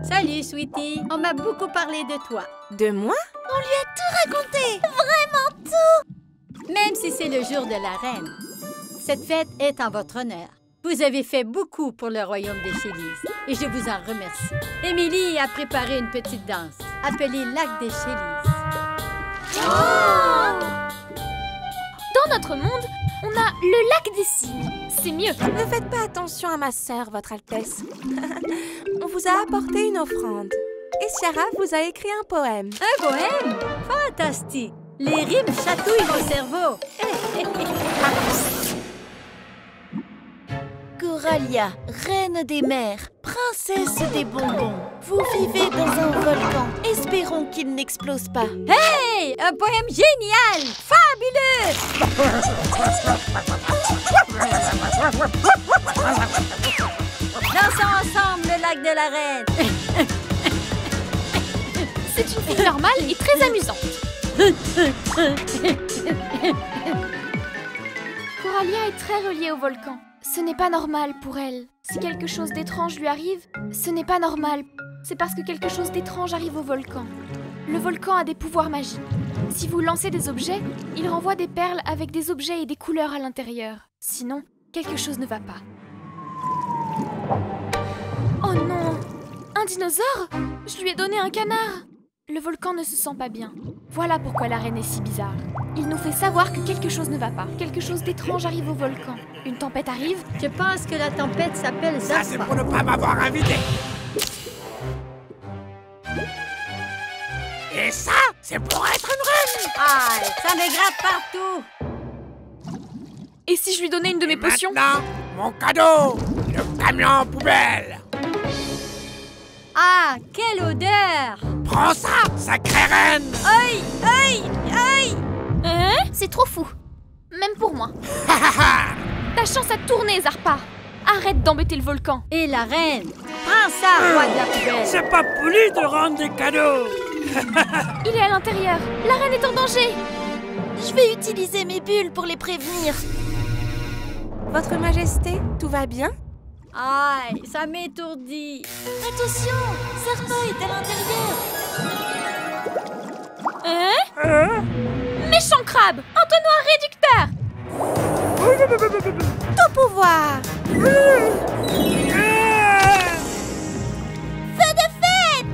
Salut, Sweetie. On m'a beaucoup parlé de toi. De moi? On lui a tout raconté. Même si c'est le jour de la reine. Cette fête est en votre honneur. Vous avez fait beaucoup pour le royaume des Shellys et je vous en remercie. Émilie a préparé une petite danse appelée Lac des Shellys. Dans notre monde, on a le lac des cygnes. C'est mieux. Ne faites pas attention à ma sœur, Votre Altesse. On vous a apporté une offrande. Et Ciara vous a écrit un poème. Un poème? Fantastique! Les rimes chatouillent mon cerveau. Coralia, reine des mers, princesse des bonbons. Vous vivez dans un volcan. Espérons qu'il n'explose pas. Hey! Un poème génial! Fabuleux! Dansons ensemble le lac de la reine. C'est une fille normale et très amusante. Coralia est très reliée au volcan. Ce n'est pas normal pour elle. Si quelque chose d'étrange lui arrive, ce n'est pas normal. C'est parce que quelque chose d'étrange arrive au volcan. Le volcan a des pouvoirs magiques. Si vous lancez des objets, il renvoie des perles avec des objets et des couleurs à l'intérieur. Sinon, quelque chose ne va pas. Oh non! Un dinosaure? Je lui ai donné un canard! Le volcan ne se sent pas bien. Voilà pourquoi la reine est si bizarre. Il nous fait savoir que quelque chose ne va pas. Quelque chose d'étrange arrive au volcan. Une tempête arrive. Je pense que la tempête s'appelle Zarpa. Ça, c'est pour ne pas m'avoir invité. Et ça, c'est pour être une reine. Aïe, ça me gratte partout. Et si je lui donnais une de mes potions? Maintenant, mon cadeau, le camion poubelle. Ah, quelle odeur! Prends ça, sacrée reine. Aïe, aïe, aïe! Hein? C'est trop fou. Même pour moi. Ta chance a tourné, Zarpa. Arrête d'embêter le volcan. Et la reine? Prends ça, roi de la poubelle. C'est pas poli de rendre des cadeaux. Il est à l'intérieur. La reine est en danger. Je vais utiliser mes bulles pour les prévenir. Votre Majesté, tout va bien? Aïe, ça m'étourdit. Attention, Zarpa est à l'intérieur. Hein? Méchant crabe. Entonnoir réducteur. Tout pouvoir! Feu de fête!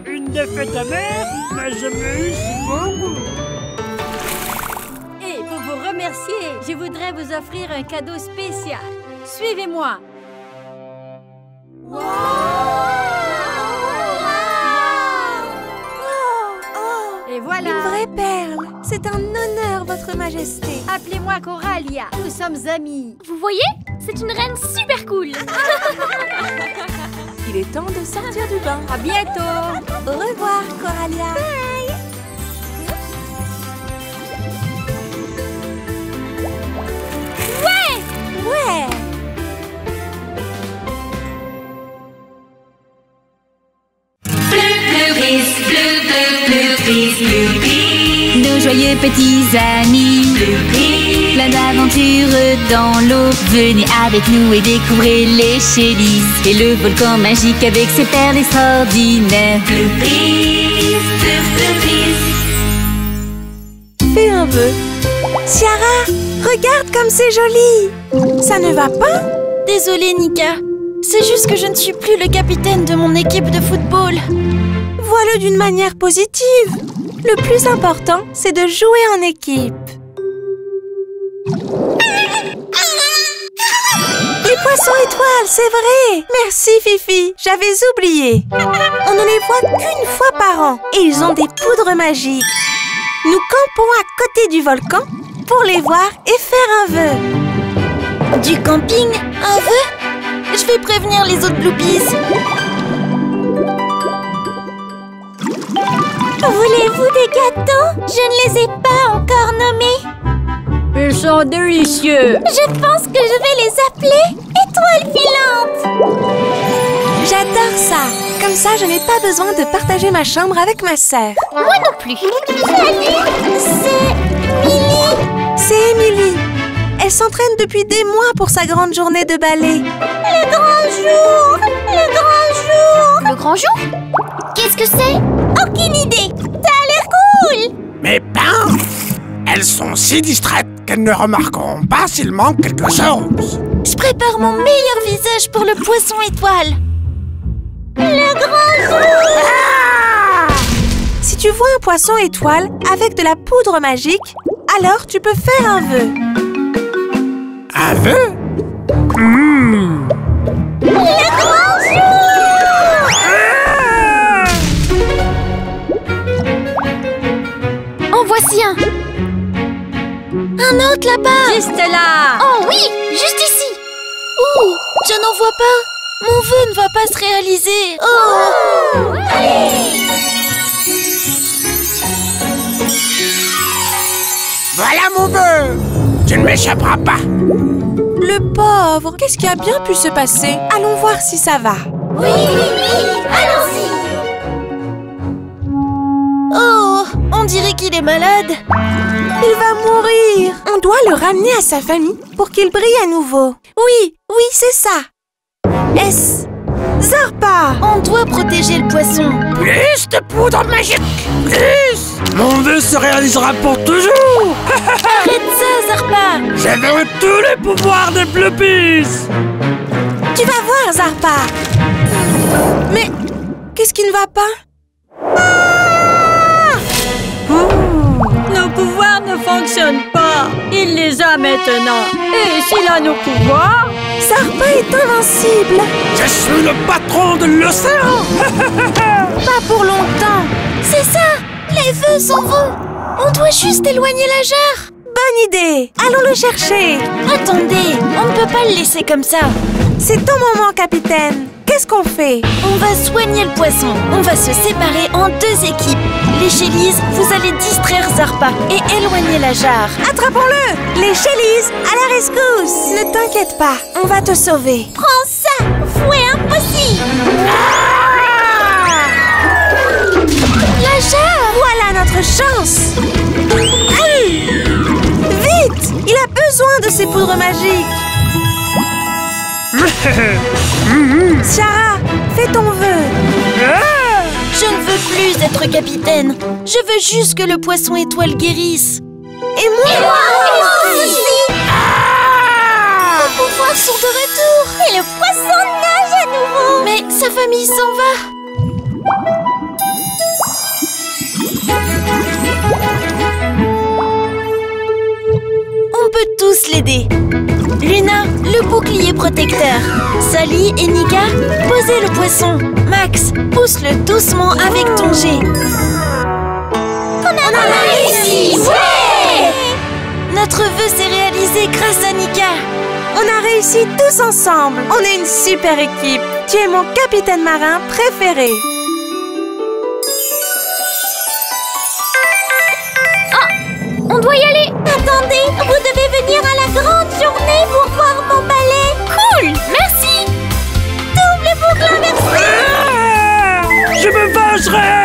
Une défaite amère, mais je me hisse mon goût. Et pour vous remercier, je voudrais vous offrir un cadeau spécial. Suivez-moi. Et voilà. Une vraie perle! C'est un honneur, Votre Majesté! Appelez-moi Coralia. Nous sommes amis. Vous voyez? C'est une reine super cool. Il est temps de sortir du bain. À bientôt. Au revoir, Coralia! Ouais! Nos joyeux petits amis, plein d'aventures dans l'eau. Venez avec nous et découvrez les Shellys et le volcan magique avec ses perles extraordinaires. Fais un vœu. Ciara, regarde comme c'est joli! Ça ne va pas? Désolée, Nika. C'est juste que je ne suis plus le capitaine de mon équipe de football. Vois-le d'une manière positive. Le plus important, c'est de jouer en équipe. Les poissons étoiles, c'est vrai! Merci, Fifi, j'avais oublié. On ne les voit qu'une fois par an et ils ont des poudres magiques. Nous campons à côté du volcan pour les voir et faire un vœu. Du camping? Un vœu? Je vais prévenir les autres Bloopies. Voulez-vous des gâteaux? Je ne les ai pas encore nommés. Ils sont délicieux. Je pense que je vais les appeler étoiles filantes. J'adore ça. Comme ça, je n'ai pas besoin de partager ma chambre avec ma sœur. Moi non plus. Salut, c'est Millie. C'est Émilie. Elle s'entraîne depuis des mois pour sa grande journée de ballet. Le grand jour! Le grand jour! Le grand jour? Qu'est-ce que c'est? Aucune idée! Ça a l'air cool! Mais ben, elles sont si distraites qu'elles ne remarqueront pas s'il manque quelque chose. Je prépare mon meilleur visage pour le poisson étoile. Le grand jour! Si tu vois un poisson étoile avec de la poudre magique, alors tu peux faire un vœu. Un vœu? Le grand jour! En voici un. Un autre là-bas! Juste là. Oh oui, juste ici. Ouh, je n'en vois pas. Mon vœu ne va pas se réaliser. Oh! Voilà mon vœu! Tu ne m'échapperas pas! Le pauvre, qu'est-ce qui a bien pu se passer? Allons voir si ça va. Oui, allons-y! Oh, on dirait qu'il est malade. Il va mourir. On doit le ramener à sa famille pour qu'il brille à nouveau. Oui, c'est ça. S. Zarpa! On doit protéger le poisson. Plus de poudre magique! Plus! Mon vœu se réalisera pour toujours. Arrête ça, Zarpa! Je veux tous les pouvoirs des Bloopies. Tu vas voir, Zarpa. Mais qu'est-ce qui ne va pas? Nos pouvoirs ne fonctionnent pas. Il les a maintenant. Et s'il a nos pouvoirs... Zarpa est invincible. Je suis le patron de l'océan. Pas pour longtemps. C'est ça. Les feux s'en vont. On doit juste éloigner la jarre. Bonne idée. Allons le chercher. Attendez, on ne peut pas le laisser comme ça. C'est ton moment, capitaine. Qu'est-ce qu'on fait? On va soigner le poisson. On va se séparer en 2 équipes. Les Shellies, vous allez distraire Zarpa et éloigner la jarre. Attrapons-le! Les Shellies, à la rescousse! Ne t'inquiète pas, on va te sauver. Prends ça! Fouet impossible! La jarre! Voilà notre chance! Vite! Il a besoin de ces poudres magiques! Shara, fais ton vœu! Je ne veux plus être capitaine. Je veux juste que le poisson étoile guérisse. Et moi! Et moi aussi! Nos pouvoirs sont de retour! Et le poisson nage à nouveau! Mais sa famille s'en va! On peut tous l'aider. Luna, le bouclier protecteur. Sally et Nika, posez le poisson. Max, pousse-le doucement avec ton jet. On a réussi! Ouais! Notre vœu s'est réalisé grâce à Nika. On a réussi tous ensemble. On est une super équipe. Tu es mon capitaine marin préféré. On doit y aller. Attendez, vous devez venir à la grande journée pour voir mon ballet. Cool, merci. Double boucle inversée. Je me vengerai.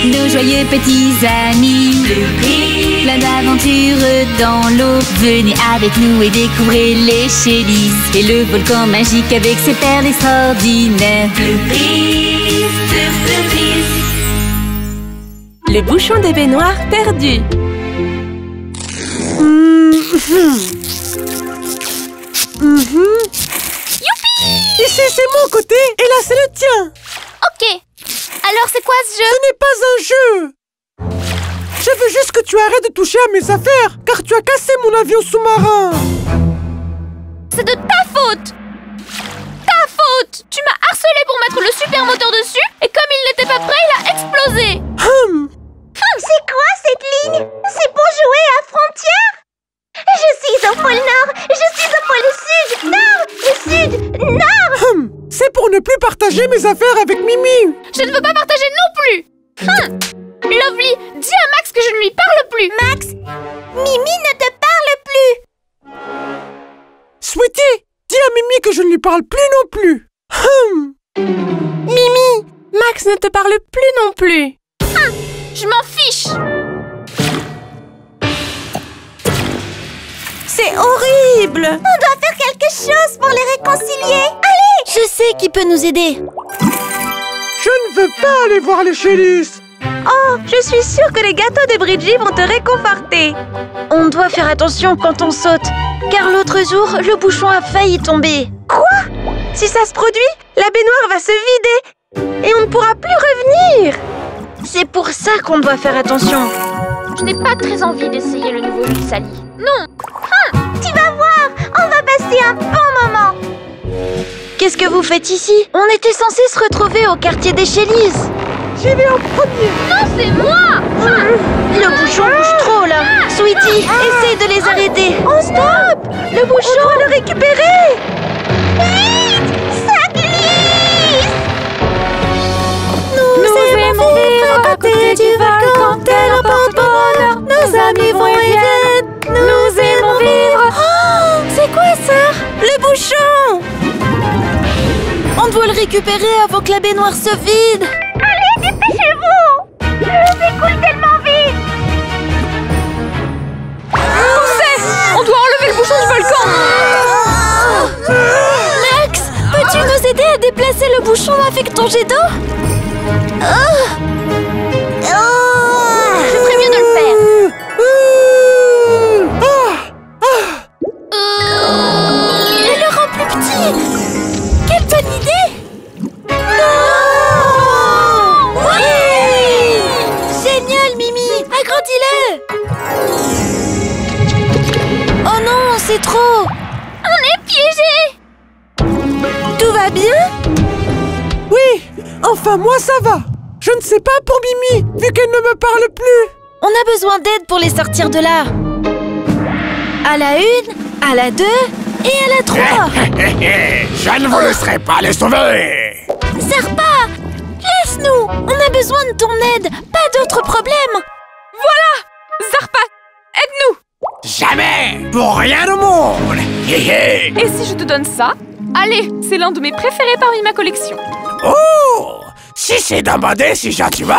Nos joyeux petits amis, plein d'aventures dans l'eau. Venez avec nous et découvrez les Shellies et le volcan magique avec ses perles extraordinaires. Le bouchon des baignoires perdu. Youpi! Ici, c'est mon côté et là, c'est le tien. Ok. Alors, c'est quoi ce jeu? Ce n'est pas un jeu. Je veux juste que tu arrêtes de toucher à mes affaires, car tu as cassé mon avion sous-marin. C'est de ta faute. Ta faute. Tu m'as harcelé pour mettre le super moteur dessus, et comme il n'était pas prêt, il a explosé. C'est quoi cette ligne? C'est pour jouer à frontière? Je suis au pôle Nord. Je suis au pôle Sud. Nord, Sud, Nord. C'est pour ne plus partager mes affaires avec Mimi. Je ne veux pas partager non plus. Lovely, dis à Max que je ne lui parle plus. Max, Mimi ne te parle plus. Sweetie, dis à Mimi que je ne lui parle plus non plus. Mimi, Max ne te parle plus non plus. Je m'en fiche. C'est horrible. On doit faire quelque chose pour les réconcilier. Allez! Je sais qui peut nous aider. Je ne veux pas aller voir les Shellies. Oh, je suis sûre que les gâteaux de Bridgie vont te réconforter. On doit faire attention quand on saute, car l'autre jour, le bouchon a failli tomber. Quoi? Si ça se produit, la baignoire va se vider et on ne pourra plus revenir. C'est pour ça qu'on doit faire attention. Je n'ai pas très envie d'essayer le nouveau jeu de Sally. Non. Tu vas voir, on va passer un bon moment. Qu'est-ce que vous faites ici? On était censé se retrouver au quartier des Shellies. J'y vais en premier. Non, c'est moi. Le bouchon bouge trop là. Sweetie, essaye de les arrêter. Oh stop! Le bouchon, on doit le récupérer. Vite! Ça glisse! Nous aimons vivre à côté du volcan, tel un porte-bonheur. Nos amis vont et viennent. Nous aimons vivre. Oh, c'est quoi ça? Le bouchon! On doit le récupérer avant que la baignoire se vide. Allez, dépêchez-vous! L'eau s'écoule tellement vite! On doit enlever le bouchon du volcan. Max, peux-tu nous aider à déplacer le bouchon avec ton jet d'eau? Je ferais mieux de va bien? Oui, enfin moi ça va. Je ne sais pas pour Mimi, vu qu'elle ne me parle plus. On a besoin d'aide pour les sortir de là. À la 1, à la 2 et à la 3. Je ne vous laisserai pas les sauver. Zarpa, laisse-nous. On a besoin de ton aide, pas d'autres problèmes. Voilà! Zarpa, aide-nous! Jamais! Pour rien au monde! Et si je te donne ça? Allez, c'est l'un de mes préférés parmi ma collection. Oh! Si c'est demander si gentiment,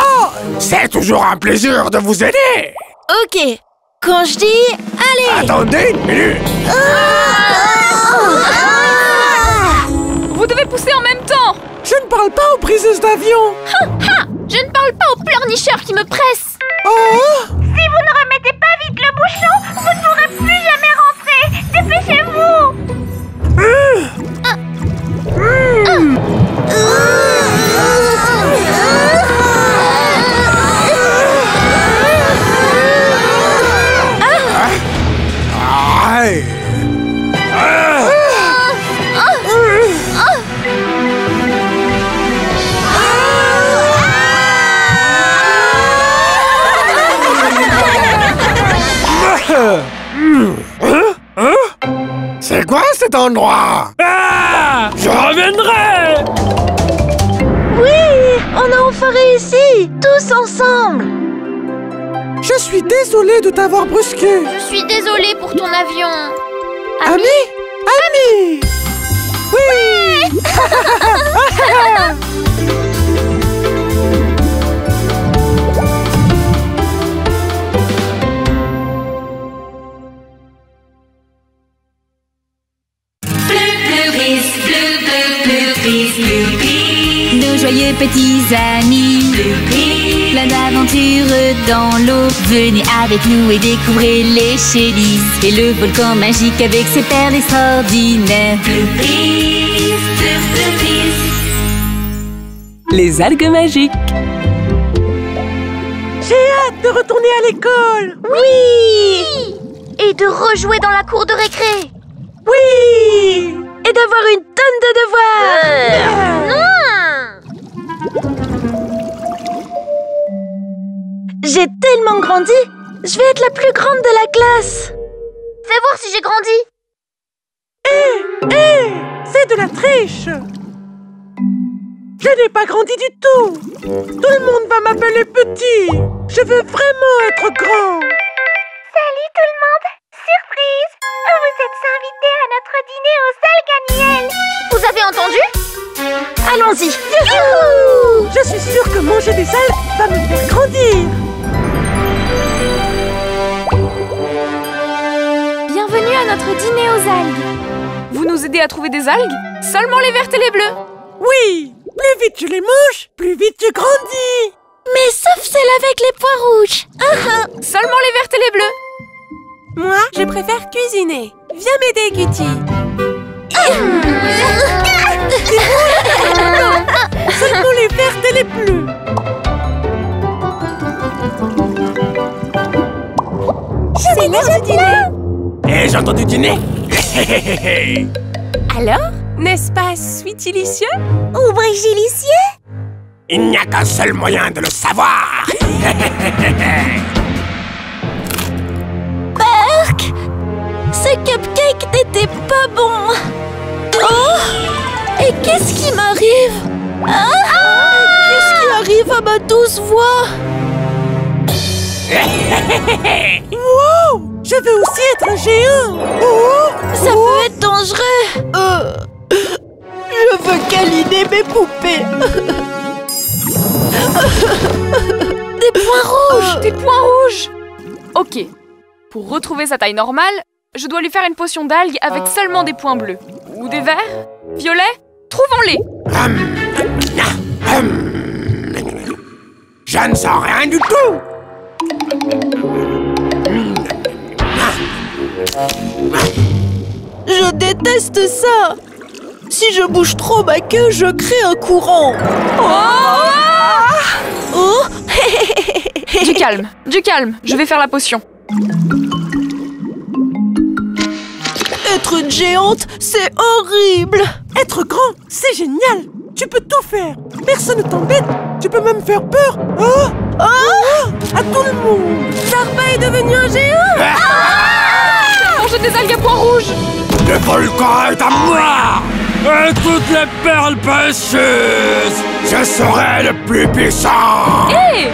c'est toujours un plaisir de vous aider! Ok, quand je dis allez. Attendez une minute! Vous devez pousser en même temps! Je ne parle pas aux briseuses d'avion. Je ne parle pas aux pleurnicheurs qui me pressent. Oh! Si vous ne remettez pas vite le bouchon, vous ne pourrez plus jamais rentrer. Dépêchez-vous! Aïe! C'est quoi cet endroit? Ah! Je reviendrai! Oui, on a enfin réussi, tous ensemble. Je suis désolé de t'avoir brusqué. Je suis désolée pour ton avion. Ami? Ami! Oui! Nos joyeux petits amis, plein d'aventures dans l'eau. Venez avec nous et découvrez les Shellys et le volcan magique avec ses perles extraordinaires. Les algues magiques. J'ai hâte de retourner à l'école. Oui! Et de rejouer dans la cour de récré. Oui! Et d'avoir une tonne de devoirs. J'ai tellement grandi. Je vais être la plus grande de la classe. Fais voir si j'ai grandi. C'est de la triche. Je n'ai pas grandi du tout. Tout le monde va m'appeler petit. Je veux vraiment être grand. Salut tout le monde! Surprise! Vous êtes invités à notre dîner aux algues annuelles! Vous avez entendu? Allons-y. Youhou! Je suis sûre que manger des algues va me faire grandir. Bienvenue à notre dîner aux algues. Vous nous aidez à trouver des algues? Seulement les vertes et les bleues. Oui! Plus vite je les mange, plus vite je grandis. Mais sauf celle avec les pois rouges. Seulement les vertes et les bleues. Moi, je préfère cuisiner. Viens m'aider, Cutie. Seulement les vertes et les bleues. C'est l'heure du dîner. Et j'ai entendu dîner? Alors, n'est-ce pas sweetilicieux? Ou brigilicieux? Il n'y a qu'un seul moyen de le savoir. Berk, ce cupcake n'était pas bon. Oh! Et qu'est-ce qui m'arrive? Qu'est-ce qui arrive à ma douce voix? Wow! Je veux aussi être un géant. Oh! Ça peut être dangereux. Je veux câliner mes poupées. Des points rouges. Des points rouges. Ok. Pour retrouver sa taille normale, je dois lui faire une potion d'algues avec seulement des points bleus. Ou des verts? Violets? Trouvons-les. Je ne sens rien du tout. Je déteste ça. Si je bouge trop ma queue, je crée un courant. Oh! Du calme, je vais faire la potion. Être une géante, c'est horrible. Être grand, c'est C'est génial! Tu peux tout faire! Personne ne t'embête! Tu peux même faire peur! À tout le monde! Zarpa est devenu un géant! Manger des algues à pois rouges! Le volcan est à moi! Et toutes les perles précieuses! Je serai le plus puissant! Hé!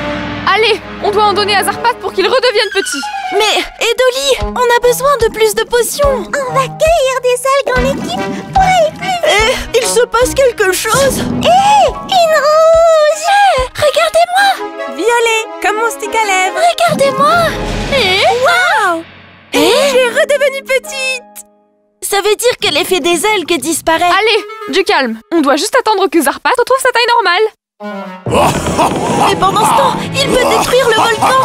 Allez, on doit en donner à Zarpat pour qu'il redevienne petit. Mais, Edoli, on a besoin de plus de potions. On va cueillir des algues en équipe pour aller plus vite. Il se passe quelque chose. Hé, une rouge. Regardez-moi. Violet, comme mon stick à lèvres. Regardez-moi. Waouh! Tu es redevenue petite. Ça veut dire que l'effet des algues disparaît. Allez, du calme. On doit juste attendre que Zarpat retrouve sa taille normale. Et pendant ce temps, il peut détruire le volcan.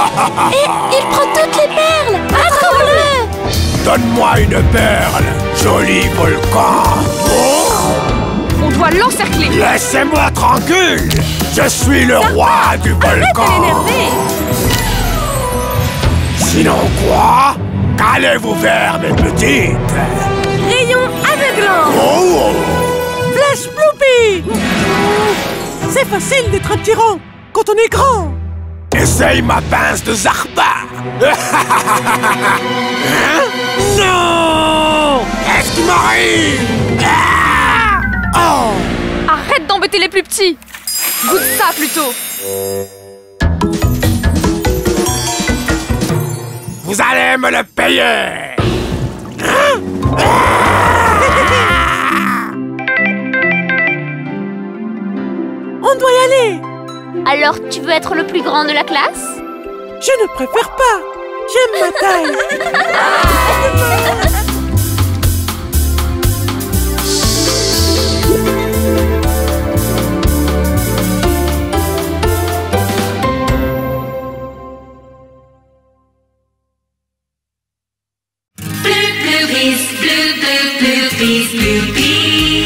Et il prend toutes les perles. Attrape-le. Donne-moi une perle, joli volcan! On doit l'encercler! Laissez-moi tranquille! Je suis le roi du volcan! Sinon quoi? Qu'allez-vous vers mes petites? Rayon aveuglant. Oh! Flash Bloopy! C'est facile d'être un tyran quand on est grand! Essaye ma pince de Zarpa! Hein? Non! Qu'est-ce qui m'arrive? Arrête d'embêter les plus petits! Goûte ça plutôt! Vous allez me le payer! On doit y aller! Alors, tu veux être le plus grand de la classe? Je ne préfère pas! J'aime ma taille!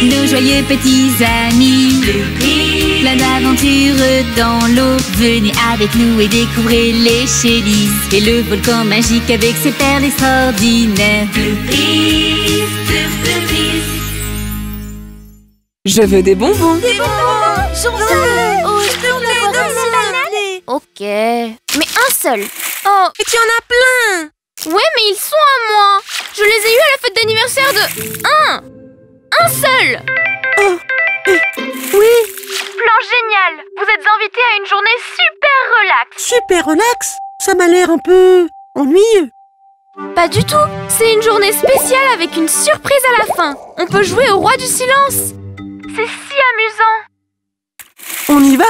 Nos joyeux petits amis, plein d'aventures dans l'eau. Venez avec nous et découvrez les Shellys et le volcan magique avec ses perles extraordinaires. Je veux des bonbons. Des bonbons. J'en veux. Oh, je peux en avoir un seul. Ok. Mais un seul. Oh, et tu en as plein. Ouais, mais ils sont à moi. Je les ai eus à la fête d'anniversaire de... Un seul. Oui. Plan génial. Vous êtes invités à une journée super relax. Super relax? Ça m'a l'air un peu... ennuyeux. Pas du tout. C'est une journée spéciale avec une surprise à la fin. On peut jouer au roi du silence. C'est si amusant. On y va?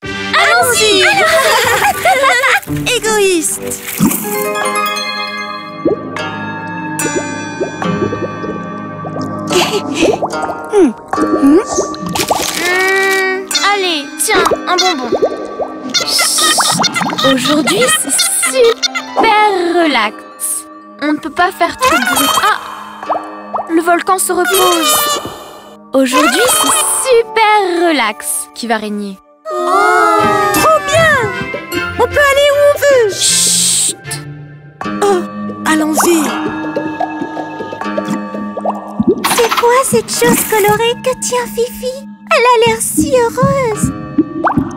Allons-y. Égoïste. Allez, tiens, un bonbon. Aujourd'hui, c'est super relax. On ne peut pas faire trop de bruit. Ah! Le volcan se repose. Aujourd'hui, c'est super relax qui va régner. Trop bien. On peut aller où on veut. Chut! Oh, allons-y. C'est quoi cette chose colorée que tient Fifi? Elle a l'air si heureuse.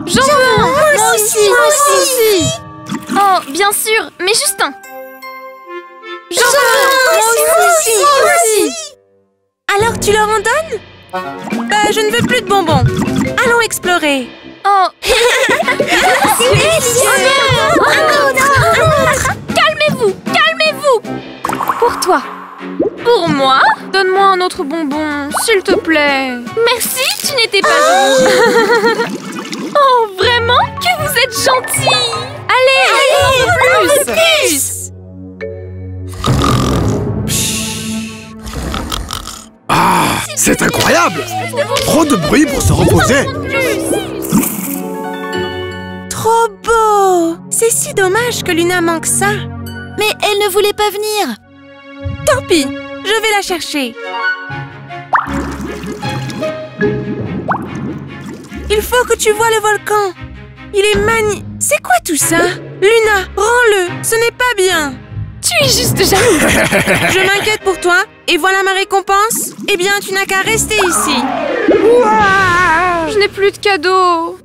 J'en veux un. Moi aussi. Oh, bien sûr, mais juste un. J'en veux. Moi aussi. Alors tu leur en donnes? Bah, je ne veux plus de bonbons. Allons explorer. Oh. C'est délicieux. Calmez-vous, calmez-vous. Pour toi. Pour moi? Donne-moi un autre bonbon, s'il te plaît. Merci, tu n'étais pas Oh, vraiment? Que vous êtes gentil. Allez, un peu plus. Ah, c'est incroyable! Trop de bruit pour se reposer! Trop beau. C'est si dommage que Luna manque ça. Mais elle ne voulait pas venir. Tant pis, je vais la chercher. Il faut que tu vois le volcan. Il est magnifique. C'est quoi tout ça? Luna, rends-le. Ce n'est pas bien. Tu es juste jalouse. Je m'inquiète pour toi. Et voilà ma récompense. Eh bien, tu n'as qu'à rester ici. Ouah! plus de cadeaux.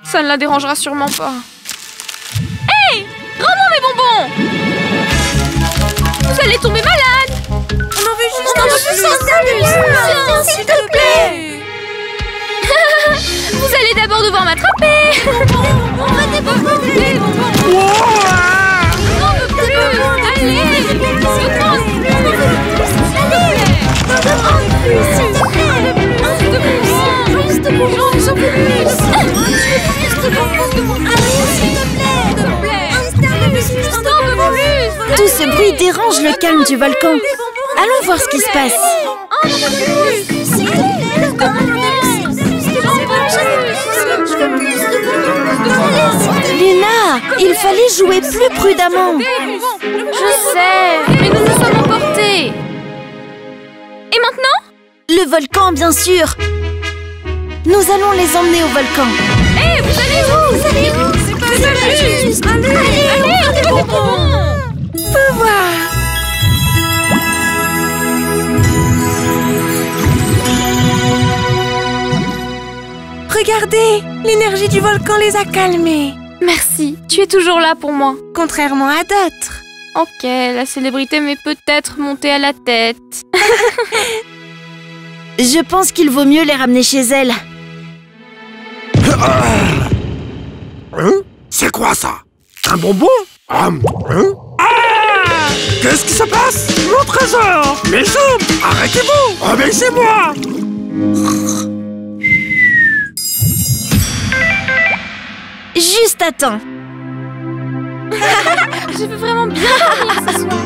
Ça ne la dérangera sûrement pas. Hey! Rends-moi mes bonbons! Vous allez tomber malade! On en veut juste Tiens, s'il te plaît! Vous allez d'abord devoir m'attraper! On va des bonbons! Non, plus! Allez! Tout ce bruit dérange le calme du volcan. Allons voir ce qui se passe. Luna, il fallait jouer plus prudemment. Je sais, mais nous nous sommes emportés. Et maintenant? Le volcan, bien sûr. Nous allons les emmener au volcan. Hé, vous allez où? C'est pas juste. Allez, des bonbons. Pouvoir. Regardez, l'énergie du volcan les a calmés. Merci, tu es toujours là pour moi. Contrairement à d'autres. Ok, la célébrité m'est peut-être montée à la tête. Je pense qu'il vaut mieux les ramener chez elle. C'est quoi ça? Un bonbon? Qu'est-ce qui se passe? Mon trésor! Mes jambes! Arrêtez-vous! Obéissez-moi! Juste à temps. Je veux vraiment bien dormir ce soir.